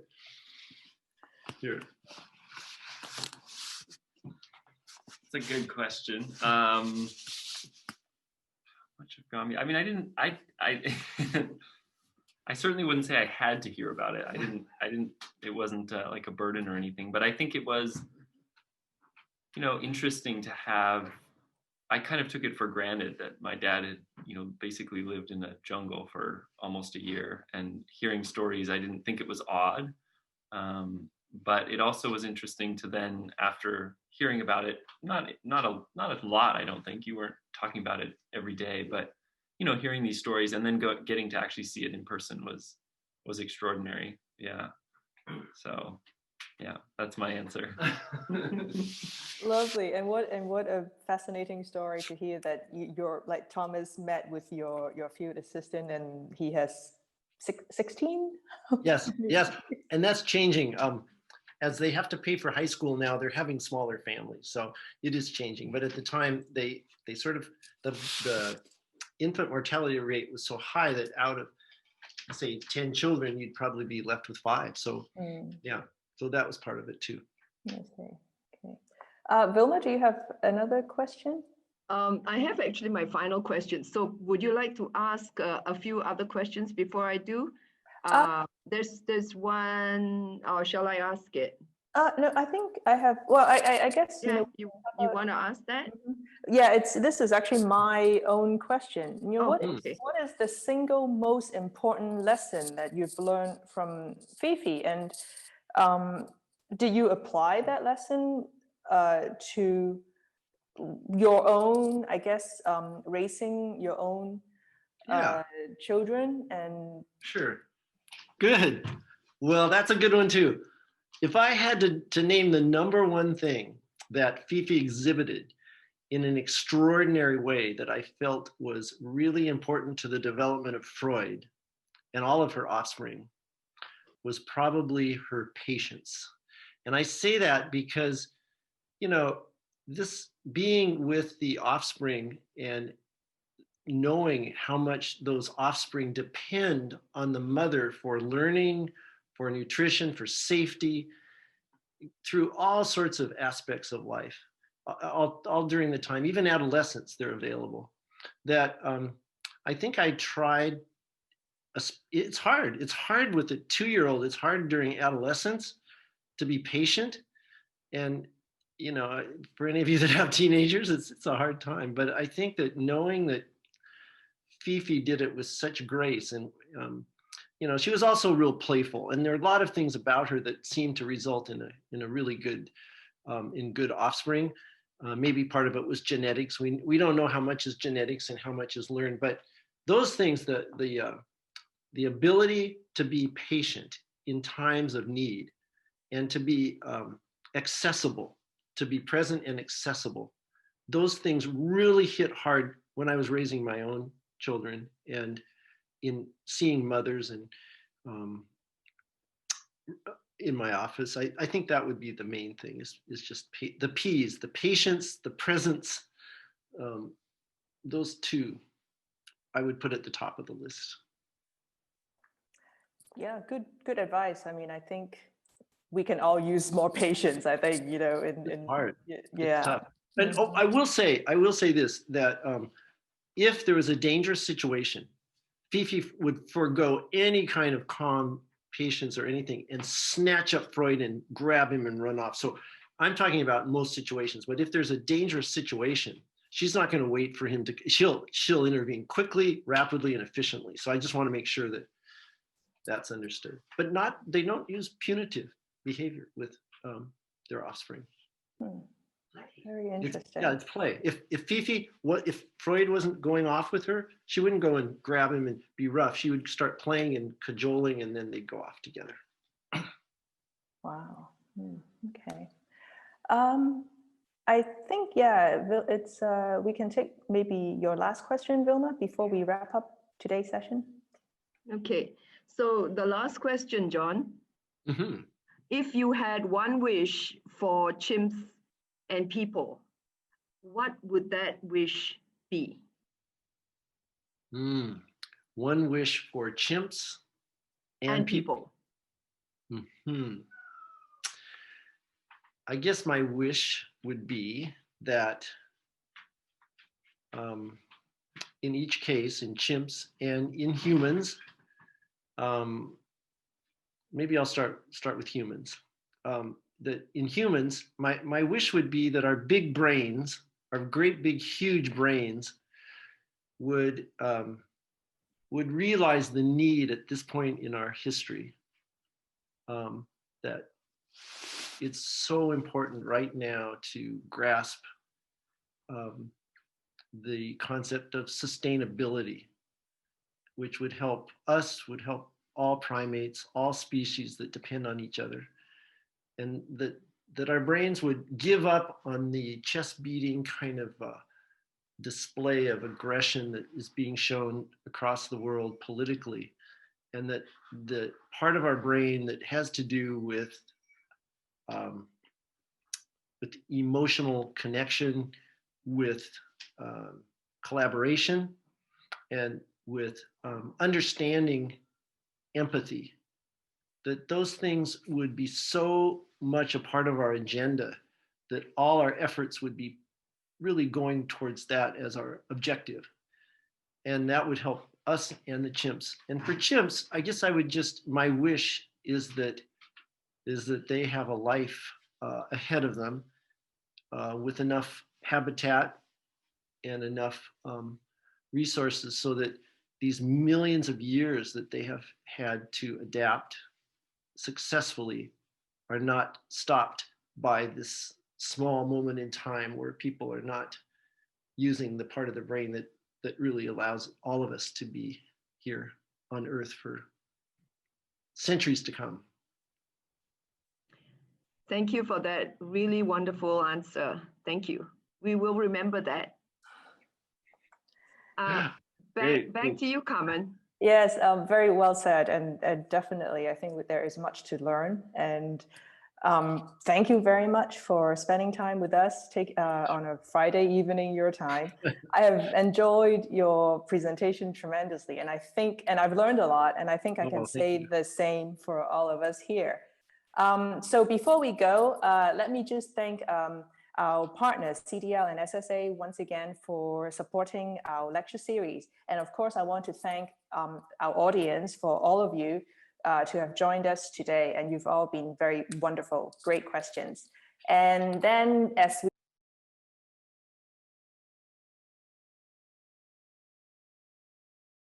Here. a good question. Much of Gombe. I mean, I certainly wouldn't say I had to hear about it. I didn't, it wasn't like a burden or anything, but I think it was, interesting to have. I kind of took it for granted that my dad had, basically lived in a jungle for almost a year, and hearing stories, I didn't think it was odd. But it also was interesting to then, after hearing about it, not a lot, I don't think. You weren't talking about it every day, but hearing these stories and then getting to actually see it in person was extraordinary. Yeah. So yeah, that's my answer. Lovely. And what a fascinating story to hear that you're like Thomas met with your field assistant and he has 16. Yes. And that's changing. As they have to pay for high school now, they're having smaller families. So it is changing. But at the time, they sort of, the infant mortality rate was so high that out of, say, 10 children, you'd probably be left with 5. So yeah, so that was part of it too. Okay. Vilma, do you have another question? I have actually my final question. So would you like to ask a few other questions before I do? There's one, or shall I ask it? No, I think I have. Well, I guess you want to ask that? Yeah, this is actually my own question. What is the single most important lesson that you've learned from Fifi, and do you apply that lesson to your own, I guess, raising your own children? And sure. Good. Well, that's a good one too. If I had to name the number one thing that Fifi exhibited in an extraordinary way that I felt was really important to the development of Freud and all of her offspring, was probably her patience. And I say that because, this being with the offspring and knowing how much those offspring depend on the mother for learning, for nutrition, for safety, through all sorts of aspects of life, all during the time, even adolescence, they're available. That I think I tried, it's hard with a 2-year-old, it's hard during adolescence to be patient. And, for any of you that have teenagers, it's a hard time. But I think that knowing that Fifi did it with such grace, and she was also real playful, and there are a lot of things about her that seem to result in a really good in good offspring. Maybe part of it was genetics. We don't know how much is genetics and how much is learned, but those things, the ability to be patient in times of need, and to be accessible, to be present and accessible, those things really hit hard when I was raising my own children and in seeing mothers and in my office. I think that would be the main thing, is just the P's, the patience, the presence. Those two I would put at the top of the list. Yeah, good advice. I mean, I think we can all use more patience, I think, It's hard. Yeah. It's tough. But I will say this, that if there was a dangerous situation, Fifi would forego any kind of calm patience or anything and snatch up Freud and grab him and run off. So I'm talking about most situations, but if there's a dangerous situation, she's not going to wait for him to, she'll intervene quickly, rapidly, and efficiently. So I just want to make sure that that's understood. But they don't use punitive behavior with their offspring. Very interesting. It's play. If Freud wasn't going off with her, she wouldn't go and grab him and be rough. She would start playing and cajoling, and then they'd go off together. Wow. Okay. I think, it's we can take maybe your last question, Vilma, before we wrap up today's session. Okay. So the last question, John. Mm-hmm. If you had one wish for chimps and people, what would that wish be? One wish for chimps and people. I guess my wish would be that in each case, in chimps and in humans, maybe I'll start with humans. That in humans, my wish would be that our big brains, our great big huge brains, would realize the need at this point in our history, that it's so important right now to grasp the concept of sustainability, which would help us, would help all primates, all species that depend on each other, and that our brains would give up on the chest beating kind of display of aggression that is being shown across the world politically, and that the part of our brain that has to do with emotional connection, with collaboration, and with understanding, empathy, that those things would be so much a part of our agenda that all our efforts would be really going towards that as our objective. And that would help us and the chimps. And for chimps, I guess I would just, my wish is that they have a life ahead of them with enough habitat and enough resources so that these millions of years that they have had to adapt successfully are not stopped by this small moment in time where people are not using the part of the brain that really allows all of us to be here on Earth for centuries to come. Thank you for that really wonderful answer. Thank you. We will remember that. Back to you, Carmen. Yes, very well said, and definitely, I think that there is much to learn. And thank you very much for spending time with us. On a Friday evening, your time. I have enjoyed your presentation tremendously, and I've learned a lot, and I think I can say the same for all of us here. So before we go, let me just thank our partners, CDL and SSA, once again for supporting our lecture series. And of course, I want to thank our audience, for all of you to have joined us today. And you've all been very wonderful, great questions. And then as we